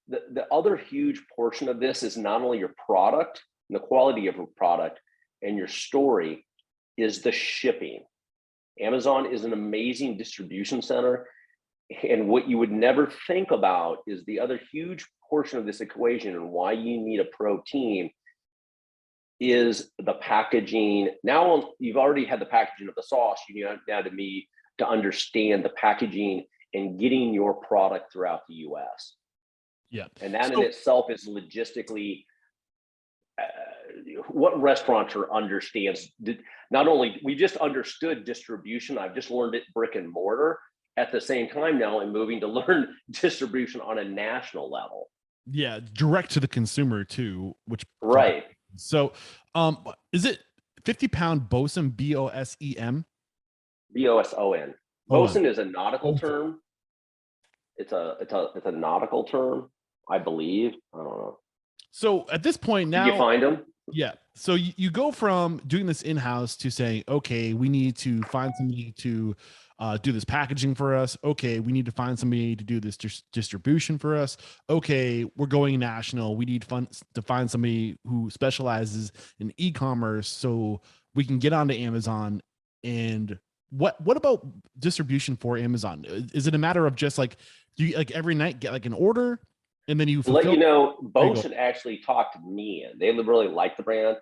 the other huge portion of this is not only your product and the quality of your product and your story, is the shipping. Amazon is an amazing distribution center. And what you would never think about is the other huge portion of this equation and why you need a pro team is the packaging. Now you've already had the packaging of the sauce. You need now to understand the packaging and getting your product throughout the US. Yeah. And that in itself is logistically what restaurateur understands. Not only we just understood distribution, I've just learned it brick and mortar. At the same time now I'm moving to learn distribution on a national level. Yeah, direct to the consumer too, which right. So is it 50-pound Bosun, BOSEM? BOSON. Bosun is a nautical term. It's a nautical term, I believe. I don't know. So at this point now, did you find them? Yeah. So you go from doing this in-house to saying, okay, we need to find somebody to do this packaging for us. Okay, we need to find somebody to do this distribution for us. Okay, we're going national. We need to find somebody who specializes in e-commerce so we can get onto Amazon. And what about distribution for Amazon? Is it a matter of just like, do you like every night get like an order and then you let you know? Bosun actually talked to me, and they really like the brand.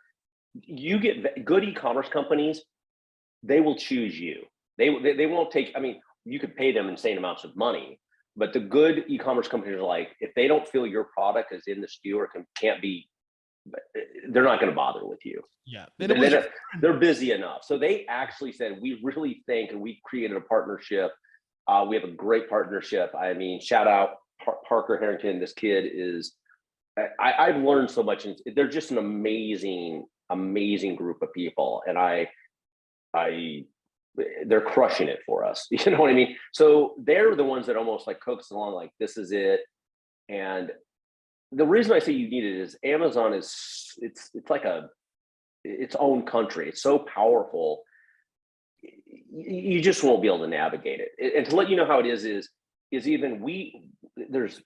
You get good e-commerce companies, they will choose you. They won't take, I mean, you could pay them insane amounts of money, but the good e-commerce companies are like, if they don't feel your product is in the SKU or can't be, they're not going to bother with you. Yeah. They're busy enough. So they actually said, we really think, and we created a partnership. We have a great partnership. I mean, shout out Parker Harrington. This kid is, I've learned so much. And they're just an amazing group of people. And they're crushing it for us. You know what I mean? So they're the ones that almost like coax along, like, this is it. And the reason I say you need it is Amazon it's like its own country. It's so powerful. You just won't be able to navigate it. And to let you know how it is even there's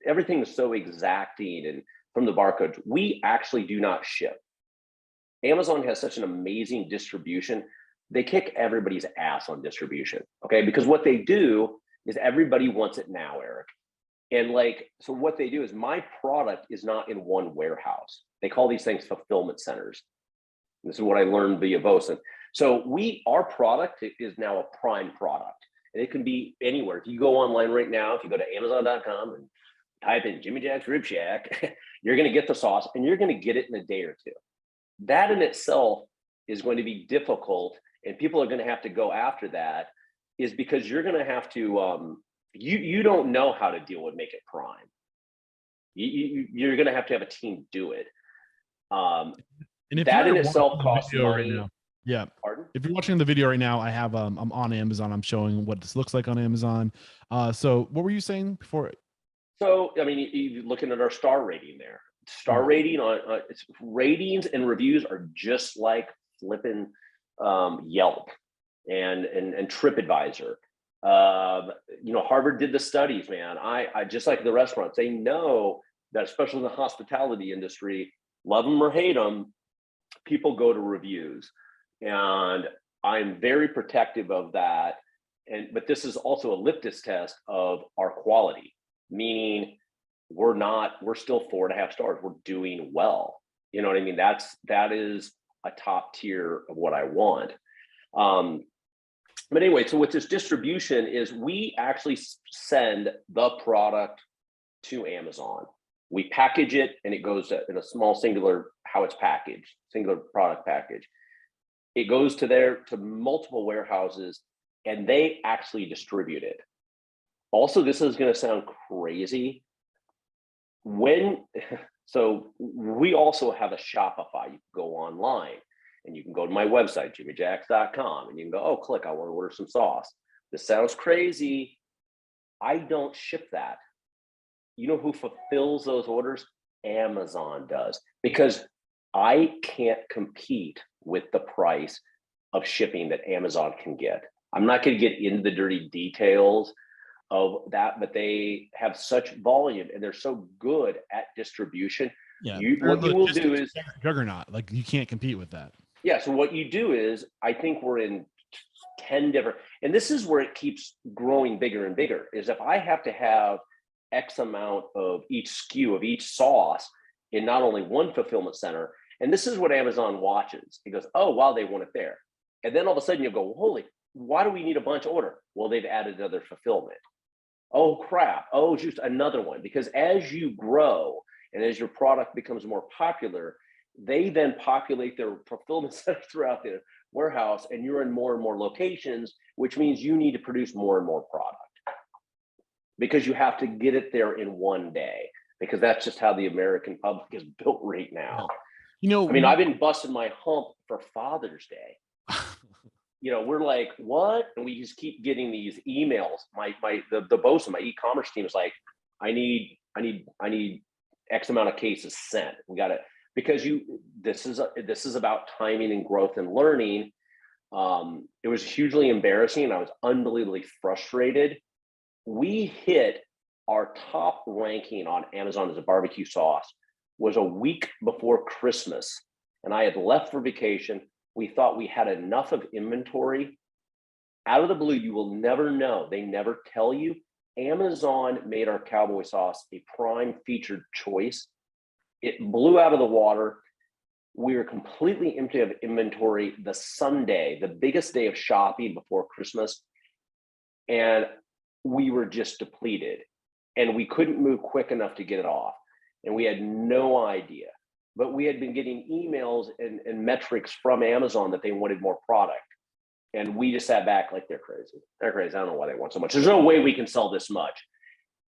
everything is so exacting, and from the barcodes, we actually do not ship. Amazon has such an amazing distribution. They kick everybody's ass on distribution, okay? Because what they do is everybody wants it now, Eric. And so what they do is my product is not in one warehouse. They call these things fulfillment centers. This is what I learned via Bosun. So our product is now a prime product. And it can be anywhere. If you go online right now, if you go to Amazon.com and type in Jimmy Jack's Rib Shack, you're going to get the sauce, and you're going to get it in a day or two. That in itself is going to be difficult, and people are going to have to go after that, is because you're going to have to, you don't know how to deal with Make It Prime. You're going to have a team do it. And if that in itself costs money. Right, yeah. Pardon? If you're watching the video right now, I have I'm on Amazon. I'm showing what this looks like on Amazon. So what were you saying before? So I mean, you're looking at our star rating there. Star rating on ratings and reviews are just like flipping Yelp and TripAdvisor. Harvard did the studies, man. I just like the restaurants, they know that, especially in the hospitality industry, love them or hate them, people go to reviews. And I'm very protective of that. But this is also a litmus test of our quality, meaning we're still 4.5 stars. We're doing well. You know what I mean? That is a top tier of what I want. But anyway, so with this distribution is we actually send the product to Amazon. We package it, and it goes in a small singular product package. It goes to multiple warehouses, and they actually distribute it. Also, this is going to sound crazy. So we also have a Shopify. You can go online and you can go to my website, jimmyjacks.com, and you can go, oh, click, I want to order some sauce. This sounds crazy. I don't ship that. You know who fulfills those orders? Amazon does, because I can't compete with the price of shipping that Amazon can get. I'm not going to get into the dirty details of that, but they have such volume and they're so good at distribution. Yeah. What you will do is juggernaut. Like, you can't compete with that. Yeah. So what you do is, I think we're in 10 different, and this is where it keeps growing bigger and bigger, is if I have to have X amount of each SKU of each sauce in not only one fulfillment center. And this is what Amazon watches. It goes, oh, wow, they want it there. And then all of a sudden you go, holy, why do we need a bunch order? Well, they've added another fulfillment. Oh, crap. Oh, just another one. Because as you grow and as your product becomes more popular, they then populate their fulfillment centers throughout the warehouse, and you're in more and more locations, which means you need to produce more and more product because you have to get it there in one day, because that's just how the American public is built right now. You know, I mean, I've been busting my hump for Father's Day. You know, we're like, what? And we just keep getting these emails. The boss of my e-commerce team is like, I need X amount of cases sent. We got it, because this is about timing and growth and learning. It was hugely embarrassing, and I was unbelievably frustrated. We hit our top ranking on Amazon as a barbecue sauce was a week before Christmas, and I had left for vacation. We thought we had enough of inventory. Out of the blue, you will never know. They never tell you. Amazon made our cowboy sauce a prime featured choice. It blew out of the water. We were completely empty of inventory the Sunday, the biggest day of shopping before Christmas. And we were just depleted, and we couldn't move quick enough to get it off. And we had no idea, but we had been getting emails and metrics from Amazon that they wanted more product. And we just sat back like, they're crazy. They're crazy. I don't know why they want so much. There's no way we can sell this much.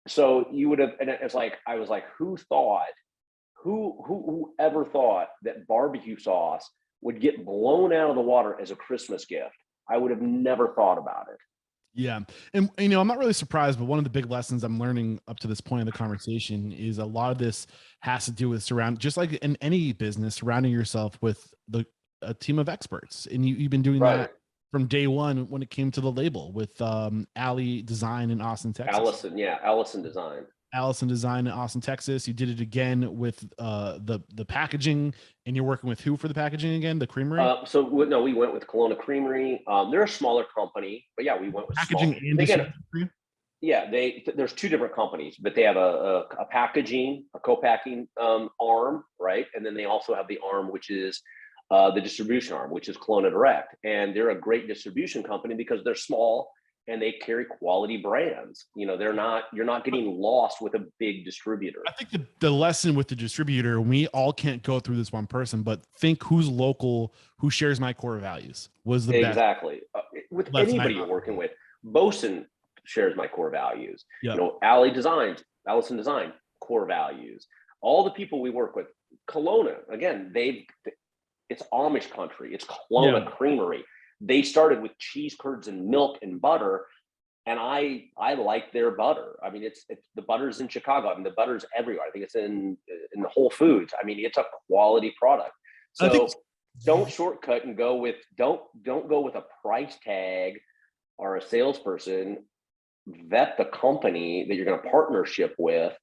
So you would have, and it's like, I was like, whoever thought that barbecue sauce would get blown out of the water as a Christmas gift? I would have never thought about it. Yeah. And, you know, I'm not really surprised, but one of the big lessons I'm learning up to this point in the conversation is a lot of this has to do with just like in any business, surrounding yourself with a team of experts. And you've been doing that from day one when it came to the label with Alley Design in Austin, Texas. Allison Design. Allison Design in Austin, Texas. You did it again with the packaging, and you're working with who for the packaging again? The creamery? No, we went with Kelowna Creamery. They're a smaller company, but yeah, we went with packaging small. And distribution. Yeah, there's two different companies, but they have a packaging, a co-packing arm, right? And then they also have the arm, which is the distribution arm, which is Kelowna Direct. And they're a great distribution company because they're small and they carry quality brands. You know, you're not getting lost with a big distributor. I think the lesson with the distributor, we all can't go through this one person, but think who's local, who shares my core values was the best. Exactly. With anybody you're working with, Bosun shares my core values. Yep. You know, Allison Design, core values. All the people we work with, Kelowna, again, it's Amish country. It's Kelowna Creamery. They started with cheese curds and milk and butter, and I like their butter. I mean, it's the butter's in Chicago. I mean, the butter's everywhere. I think it's in the Whole Foods. I mean, it's a quality product. So don't shortcut and don't go with a price tag or a salesperson. Vet the company that you're going to partnership with,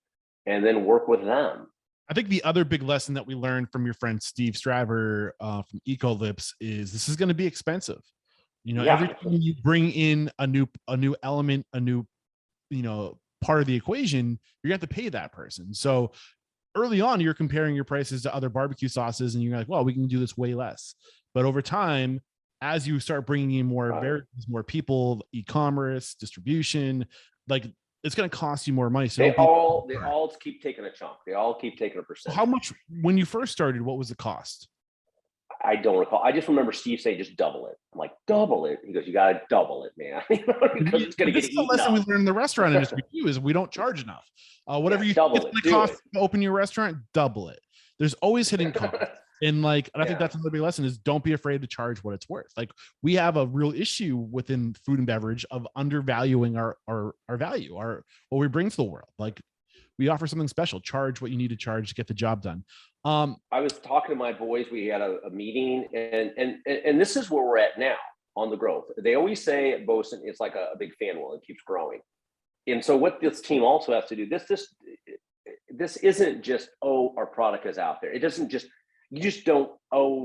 and then work with them. I think the other big lesson that we learned from your friend Steve Straver from Ecolips is this is going to be expensive. You know, every time you bring in a new element, a new, you know, part of the equation, you're going to have to pay that person. So early on, you're comparing your prices to other barbecue sauces, and you're like, well, we can do this way less. But over time, as you start bringing in more variables, more people, e-commerce, distribution, like, it's going to cost you more money. So they all keep taking a chunk. They all keep taking a percent. How much, when you first started, what was the cost? I don't recall. I just remember Steve saying, just double it. I'm like, double it? He goes, you got to double it, man. Because it's going to get eaten up. This is the lesson we learned in the restaurant industry too, is we don't charge enough. Whatever you think it's going to cost to open your restaurant, double it. There's always hidden costs. And I think that's another big lesson is don't be afraid to charge what it's worth. Like, we have a real issue within food and beverage of undervaluing our value, what we bring to the world. Like, we offer something special, charge what you need to charge to get the job done. I was talking to my boys, we had a meeting, and this is where we're at now on the growth. They always say at Bosun, it's like a big fan wheel, it keeps growing. And so what this team also has to do, this isn't just, our product is out there. It doesn't just, you just don't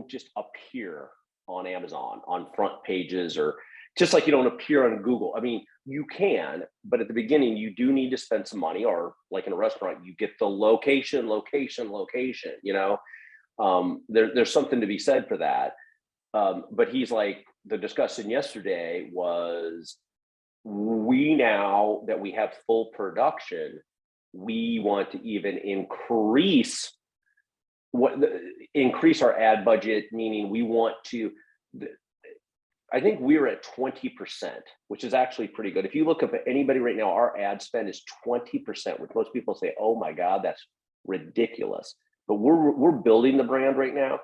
just appear on Amazon on front pages, or Just like you don't appear on Google. I mean, you can, but at the beginning, you do need to spend some money, or like in a restaurant, you get the location, you know. There's something to be said for that. But he's like, the discussion yesterday was, we now that we have full production, we want to even increase our ad budget, meaning we want to, I think we're at 20%, which is actually pretty good. If you look up at anybody right now, our ad spend is 20%, which most people say, oh my God, that's ridiculous. But we're building the brand right now.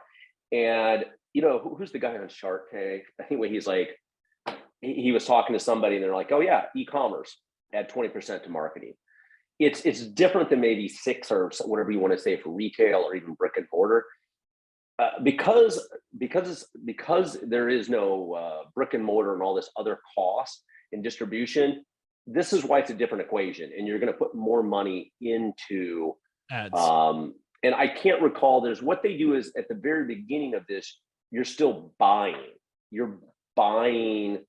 And you know, who's the guy on Shark Tank? I think when he's like, he was talking to somebody and they're like, oh yeah, e-commerce, add 20% to marketing. It's different than maybe 6 or whatever you want to say for retail or even brick and mortar. Because there is no brick and mortar and all this other cost in distribution, this is why it's a different equation, and you're going to put more money into ads. And I can't recall. There's what they do is at the very beginning of this, you're still buying. You're buying.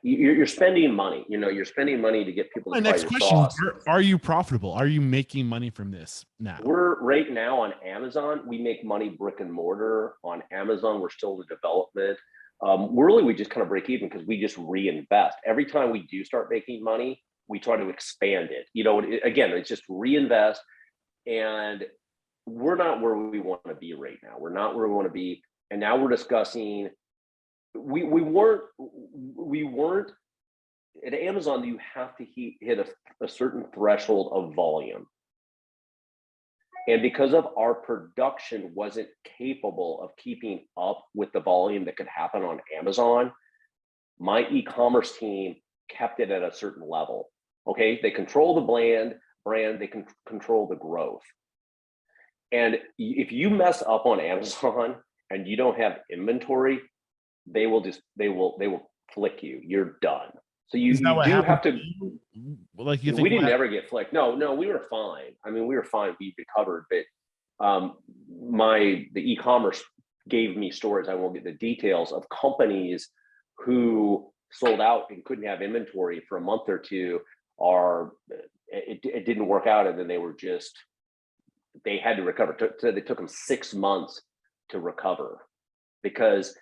You're spending money. You know, you're spending money to get people to My buy next your question: sauce. Are you profitable? Are you making money from this now? We're right now on Amazon. We make money brick and mortar on Amazon. We're still in development. We just kind of break even because we just reinvest. Every time we do start making money, we try to expand it. You know, again, it's just reinvest, and we're not where we want to be right now. We're not where we want to be, and now we're discussing. We weren't at Amazon. You have to hit a certain threshold of volume. And because of our production wasn't capable of keeping up with the volume that could happen on Amazon, my e-commerce team kept it at a certain level. Okay, they control the brand, they can control the growth. And if you mess up on Amazon and you don't have inventory, they will flick you. You're done. So you do have to. Like you think we didn't ever get flicked. No, we were fine. I mean, we were fine. We recovered, but the e-commerce gave me stories. I won't get the details of companies who sold out and couldn't have inventory for a month or two, or it didn't work out, and then they had to recover. It took them 6 months to recover, because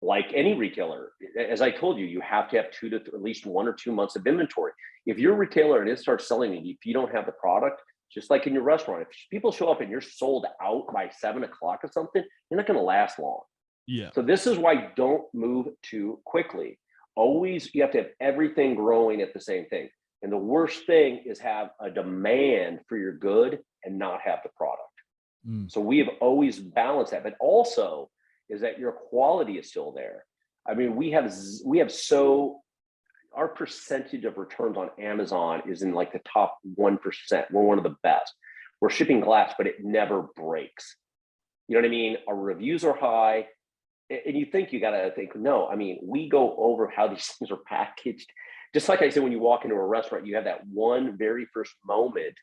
like any retailer, as I told you, you have to have at least 1 or 2 months of inventory. If you're a retailer and it starts selling, and if you don't have the product, just like in your restaurant, if people show up and you're sold out by 7 o'clock or something, you're not going to last long. Yeah. So this is why don't move too quickly. Always, you have to have everything growing at the same thing. And the worst thing is have a demand for your good and not have the product. So we have always balanced that, but also is that your quality is still there. I mean, our percentage of returns on Amazon is in like the top 1%. We're one of the best. We're shipping glass, but it never breaks. You know what I mean? Our reviews are high. And you gotta think, no, I mean, we go over how these things are packaged. Just like I said, when you walk into a restaurant, you have that one very first moment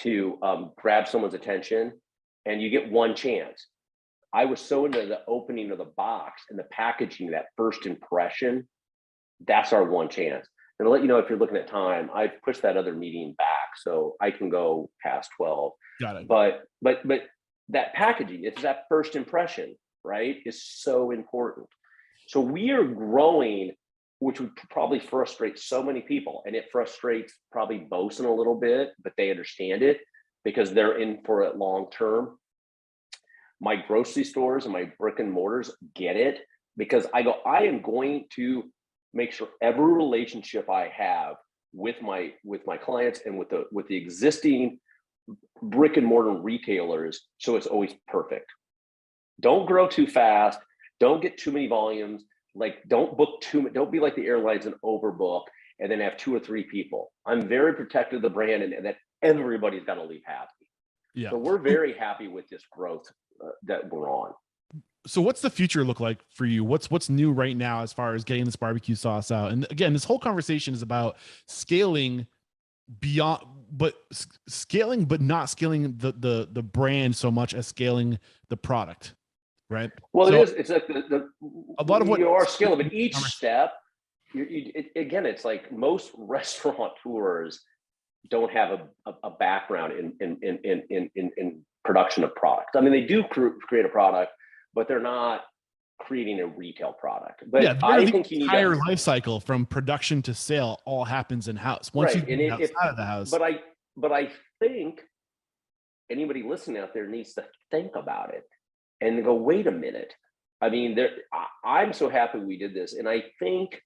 to grab someone's attention, and you get one chance. I was so into the opening of the box and the packaging, that first impression, that's our one chance. And I'll let you know, if you're looking at time, I've pushed that other meeting back so I can go past 12. Got it. But that packaging, it's that first impression, right, is so important. So we are growing, which would probably frustrate so many people. And it frustrates probably Bosun a little bit, but they understand it because they're in for it long term. My grocery stores and my brick and mortars get it, because I am going to make sure every relationship I have with my clients and with the existing brick and mortar retailers, so it's always perfect. Don't grow too fast. Don't get too many volumes. Like, don't book don't be like the airlines and overbook and then have 2 or 3 people. I'm very protective of the brand, and that everybody's got to leave happy. Yeah. So we're very happy with this growth that we're on. So what's the future look like for you? What's new right now as far as getting this barbecue sauce out? And again, this whole conversation is about scaling beyond, but not scaling the brand so much as scaling the product. right? Well, So it is. It's like a lot of what you are scale, but each step, again, it's like most restaurateurs don't have a background in production of products. I mean, they do create a product, but they're not creating a retail product. But I think you need entire to, life cycle from production to sale all happens in house. Once you right. get outside of the house, But I think anybody listening out there needs to think about it and go, wait a minute. I mean, I'm so happy we did this, and I think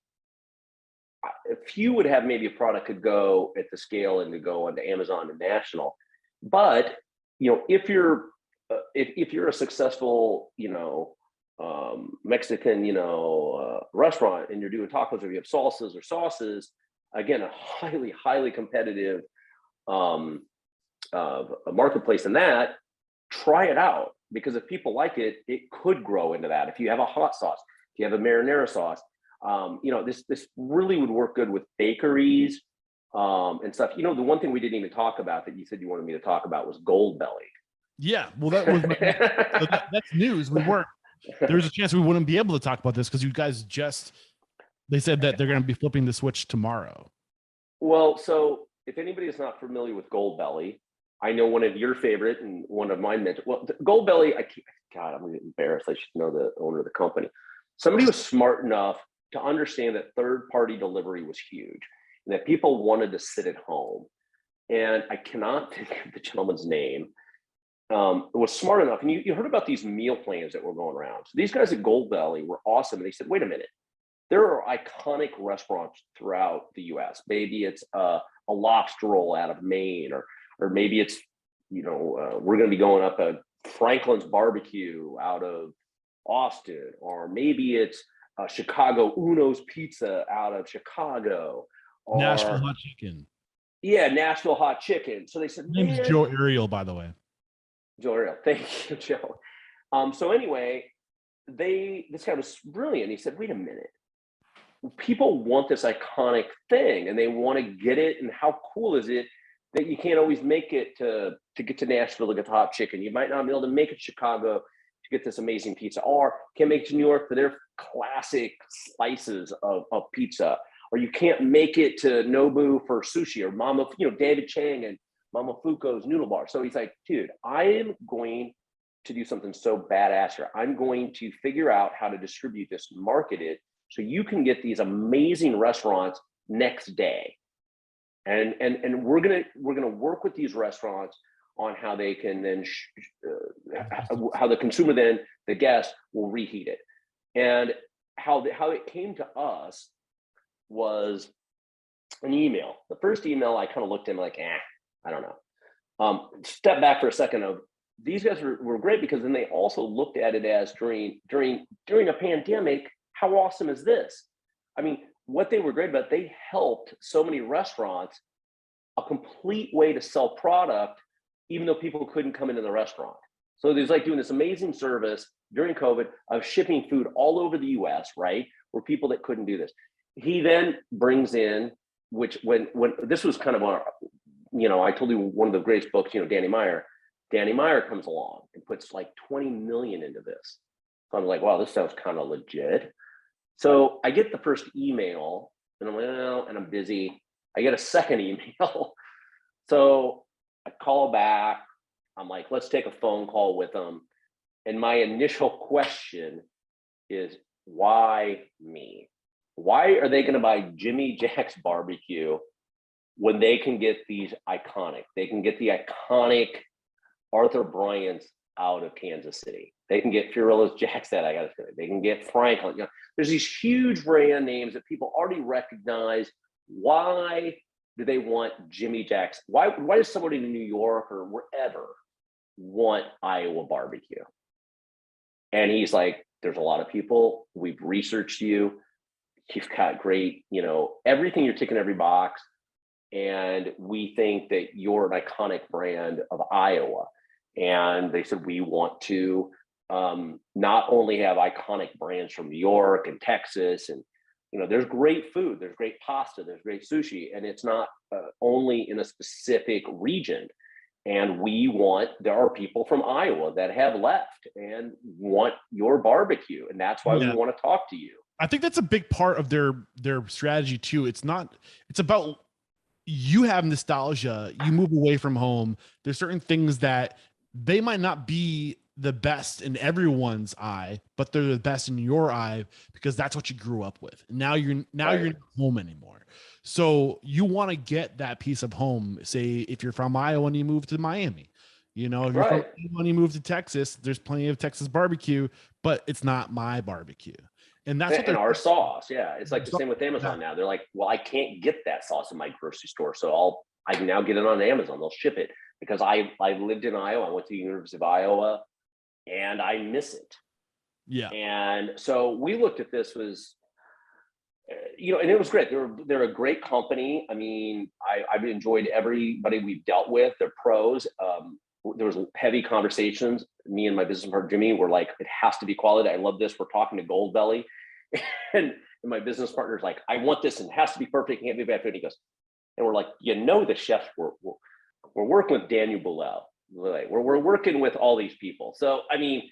if you would have maybe a product could go at the scale and to go onto Amazon and national, but if you're a successful Mexican restaurant and you're doing tacos or you have salsas or sauces, again, a highly competitive a marketplace in that, try it out, because if people like it, it could grow into that. If you have a hot sauce, if you have a marinara sauce, this really would work good with bakeries and stuff. The one thing we didn't even talk about that you said you wanted me to talk about was Gold Belly. Yeah, well, that was so that's news. There was a chance we wouldn't be able to talk about this because you guys they said that they're going to be flipping the switch tomorrow. Well, so if anybody is not familiar with Gold Belly, I know one of your favorite and one of my mentors. Well, Gold Belly, God, I'm embarrassed. I should know the owner of the company. Somebody was smart enough to understand that third-party delivery was huge and that people wanted to sit at home. And I cannot think of the gentleman's name. Was smart enough. And you heard about these meal plans that were going around. So these guys at Gold Belly were awesome. And they said, wait a minute. There are iconic restaurants throughout the U.S. Maybe it's a lobster roll out of Maine, or maybe it's, we're going to be going up a Franklin's Barbecue out of Austin, or maybe it's Chicago Uno's Pizza out of Chicago, or Nashville Hot Chicken. Yeah, Nashville Hot Chicken. So they said, his name's Joe Ariel, by the way. Joe Ariel, thank you, Joe. So anyway, this guy was brilliant. He said, wait a minute. People want this iconic thing and they want to get it. And how cool is it that you can't always make it to get to Nashville to get the hot chicken? You might not be able to make it to Chicago to get this amazing pizza, or can't make it to New York for their classic slices of pizza, or you can't make it to Nobu for sushi, or Mama, David Chang and Mama Fuko's noodle bar. So he's like, dude, I am going to do something so badass here. I'm going to figure out how to distribute this, market it, so you can get these amazing restaurants next day. And we're gonna work with these restaurants on how they can then how the consumer, then the guest, will reheat it. And how it came to us was an email. The first email, I kind of looked at him like, I don't know. Step back for a second. Of these guys were great, because then they also looked at it as during a pandemic. How awesome is this? I mean, what they were great about, they helped so many restaurants a complete way to sell product, even though people couldn't come into the restaurant. So there's like doing this amazing service during COVID of shipping food all over the US, right? Where people that couldn't do this. He then brings in, which when this was kind of I told you one of the greatest books, Danny Meyer comes along and puts like 20 million into this. So I'm like, wow, this sounds kind of legit. So I get the first email and I'm like, oh, and I'm busy. I get a second email. So I call back. I'm like, let's take a phone call with them. And my initial question is, why me? Why are they going to buy Jimmy Jack's barbecue when they can get these iconic? They can get the iconic Arthur Bryant's out of Kansas City. They can get Fiorillo's Jack's that I got to say. They can get Franklin. There's these huge brand names that people already recognize. Why do they want Jimmy Jack's? Why does somebody in New York or wherever want Iowa barbecue? And he's like, there's a lot of people. We've researched you. You've got great, everything, you're ticking every box. And we think that you're an iconic brand of Iowa. And they said, we want to not only have iconic brands from New York and Texas, and there's great food, there's great pasta, there's great sushi, and it's not only in a specific region. And there are people from Iowa that have left and want your barbecue. And that's why we want to talk to you. I think that's a big part of their strategy too. It's about you have nostalgia, you move away from home. There's certain things that they might not be the best in everyone's eye, but they're the best in your eye because that's what you grew up with. Now you're not home anymore. So you want to get that piece of home. Say if you're from Iowa and you move to Miami, if you're from Iowa and you move to Texas, there's plenty of Texas barbecue, but it's not my barbecue. And that's what our sauce. Yeah. It's like the same with Amazon now. They're like, well, I can't get that sauce in my grocery store. So I can now get it on Amazon. They'll ship it because I lived in Iowa. I went to the University of Iowa and I miss it. Yeah. And so we looked at this and it was great. They're a great company. I mean, I've enjoyed everybody we've dealt with. They're pros. There was heavy conversations. Me and my business partner, Jimmy, were like, it has to be quality. I love this. We're talking to Goldbelly. And my business partner's like, I want this and it has to be perfect. It can't be bad food. And he goes, and we're like, the chefs, we're working with Daniel Boulel. We're working with all these people. So, I mean,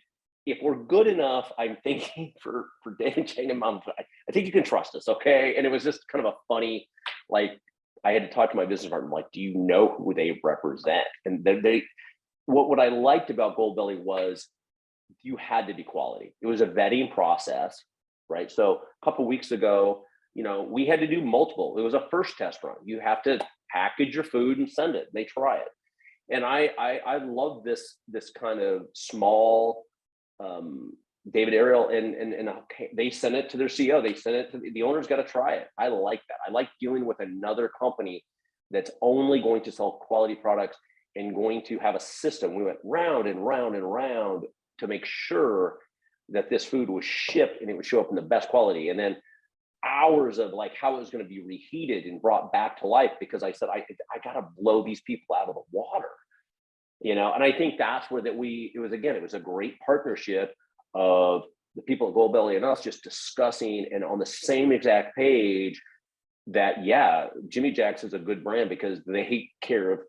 if we're good enough, I'm thinking for Dan Chang and Mom, I think you can trust us. Okay. And it was just kind of a funny, like, I had to talk to my business partner. I'm like, do you know who they represent? And what I liked about Goldbelly was you had to be quality. It was a vetting process, right? So a couple of weeks ago, we had to do multiple. It was a first test run. You have to package your food and send it. They try it. And I love this kind of small, David Ariel and they sent it to their CEO. They sent it to the owner's got to try it. I like that. I like dealing with another company that's only going to sell quality products and going to have a system. We went round and round and round to make sure that this food was shipped and it would show up in the best quality. And then hours of like how it was going to be reheated and brought back to life because I said, I got to blow these people out of the water, and I think that's where it was a great partnership of the people at Goldbelly and us just discussing and on the same exact page that, Jimmy Jack's is a good brand because they care of,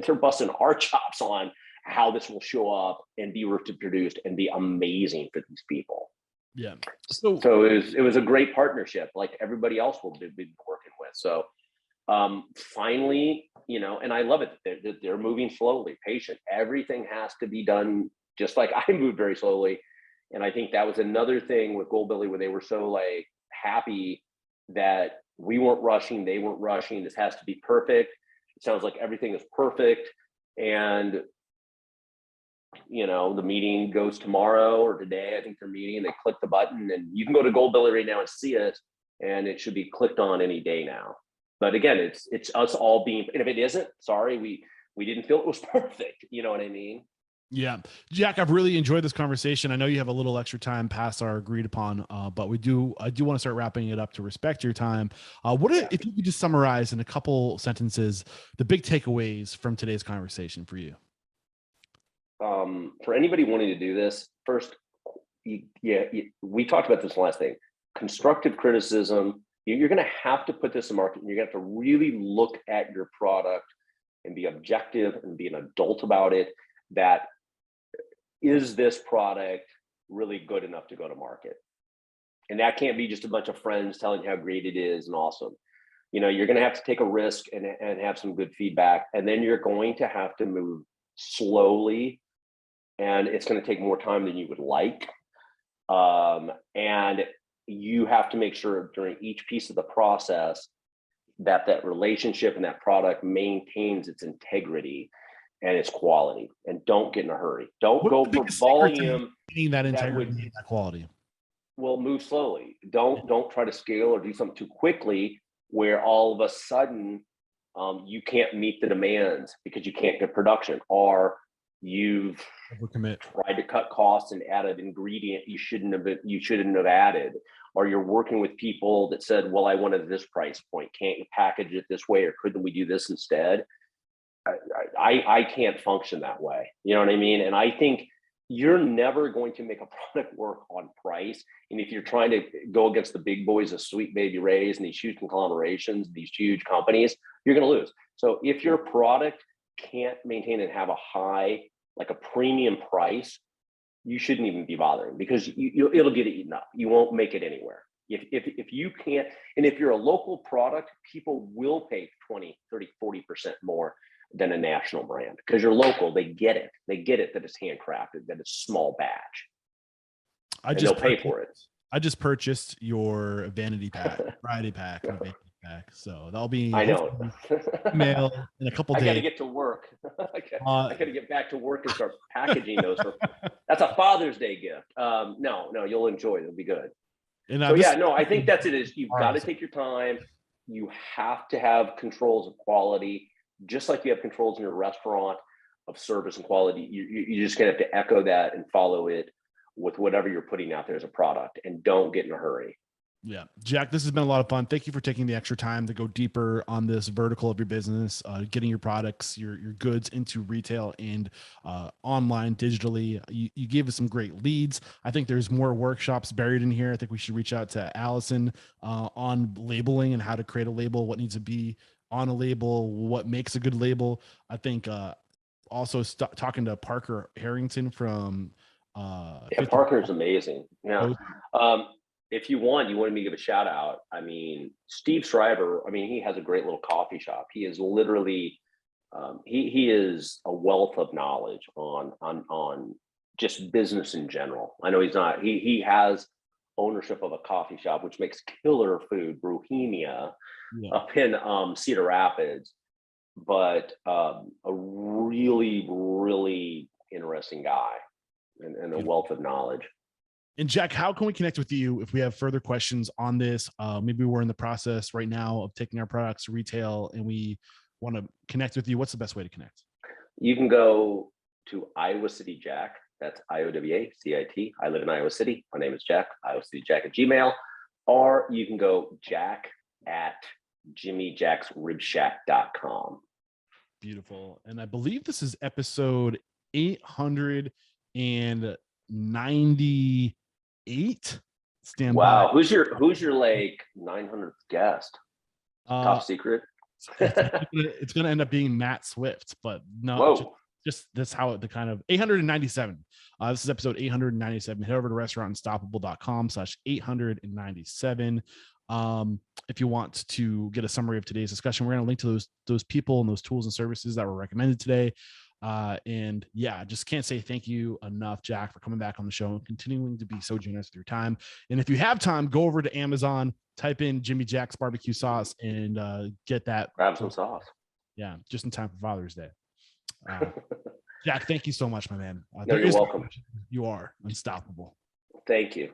they're busting our chops on how this will show up and be produced and be amazing for these people. Yeah. So it was a great partnership, like everybody else will be working with. So finally, and I love it. They're moving slowly, patient. Everything has to be done just like I moved very slowly. And I think that was another thing with Goldbelly where they were so like happy that we weren't rushing, they weren't rushing. This has to be perfect. It sounds like everything is perfect. And the meeting goes tomorrow or today. I think they're meeting and they click the button and you can go to Goldbelly right now and see it. And it should be clicked on any day now. But again, it's us all being, and if it isn't, sorry, we didn't feel it was perfect. You know what I mean? Yeah. Jack, I've really enjoyed this conversation. I know you have a little extra time past our agreed upon, but I do want to start wrapping it up to respect your time. If you could just summarize in a couple sentences, the big takeaways from today's conversation for you? For anybody wanting to do this, first, we talked about this last thing, constructive criticism. You're going to have to put this in market and you're going to have to really look at your product and be objective and be an adult about it. That is this product really good enough to go to market? And that can't be just a bunch of friends telling you how great it is and awesome. You're going to have to take a risk and have some good feedback. And then you're going to have to move slowly. And it's going to take more time than you would like. And you have to make sure during each piece of the process that relationship and that product maintains its integrity and its quality, and don't get in a hurry. Don't go for volume. That integrity, that quality. Well, move slowly. Don't try to scale or do something too quickly where all of a sudden you can't meet the demands because you can't get production, or you've tried to cut costs and add an ingredient you shouldn't have added, or you're working with people that said, well, I wanted this price point. Can't you package it this way, or couldn't we do this instead? I can't function that way. You know what I mean? And I think you're never going to make a product work on price. And if you're trying to go against the big boys of Sweet Baby Ray's and these huge conglomerations, these huge companies, you're going to lose. So if your product can't maintain and have a high, like a premium price, you shouldn't even be bothering, because it'll get eaten up. You won't make it anywhere. If you can't, and if you're a local product, people will pay 20, 30, 40% more than a national brand, because you're local. They get it that it's handcrafted, that it's small batch, and they'll pay for it. I just purchased your vanity pack, variety pack, and vanity pack. So that'll be, I know, mail in a couple days. I got to get to work. I got to get back to work and start packaging those. That's a Father's Day gift. No, you'll enjoy it. It'll be good. And so I think that's it. Is you've got to take your time. You have to have controls of quality, just like you have controls in your restaurant of service and quality. You just gonna have to echo that and follow it with whatever you're putting out there as a product, and don't get in a hurry. Yeah, Jack, this has been a lot of fun. Thank you for taking the extra time to go deeper on this vertical of your business, getting your products, your goods into retail and online digitally. You gave us some great leads. I think there's more workshops buried in here. I think we should reach out to Allison on labeling and how to create a label, what needs to be on a label, what makes a good label. I think also talking to Parker Harrington from Parker's amazing. Yeah. If you want me to give a shout out, I mean, Steve Shriver, I mean, he has a great little coffee shop. He is literally, he is a wealth of knowledge on just business in general. I know he has ownership of a coffee shop, which makes killer food, Bruhemia, up in Cedar Rapids, but a really, really interesting guy and a wealth of knowledge. And Jack, how can we connect with you if we have further questions on this? Maybe we're in the process right now of taking our products to retail and we want to connect with you. What's the best way to connect? You can go to Iowa City Jack. That's IOWACIT. I live in Iowa City. My name is Jack, Iowa City Jack at Gmail. Or you can go jack@jimmyjacksribshack.com. Beautiful. And I believe this is episode 898. Stand wow. by. Who's your like 900th guest? Top secret. It's gonna end up being Matt Swift, but no, just that's how the kind of 897. This is episode 897. Head over to restaurantunstoppable.com/897. If you want to get a summary of today's discussion, we're going to link to those people and those tools and services that were recommended today. And yeah, just can't say thank you enough, Jack, for coming back on the show and continuing to be so generous with your time. And if you have time, go over to Amazon, type in Jimmy Jack's barbecue sauce, and get that. Grab some sauce. Yeah, just in time for Father's Day. Jack, thank you so much, my man. No, you're welcome. You are unstoppable. Thank you.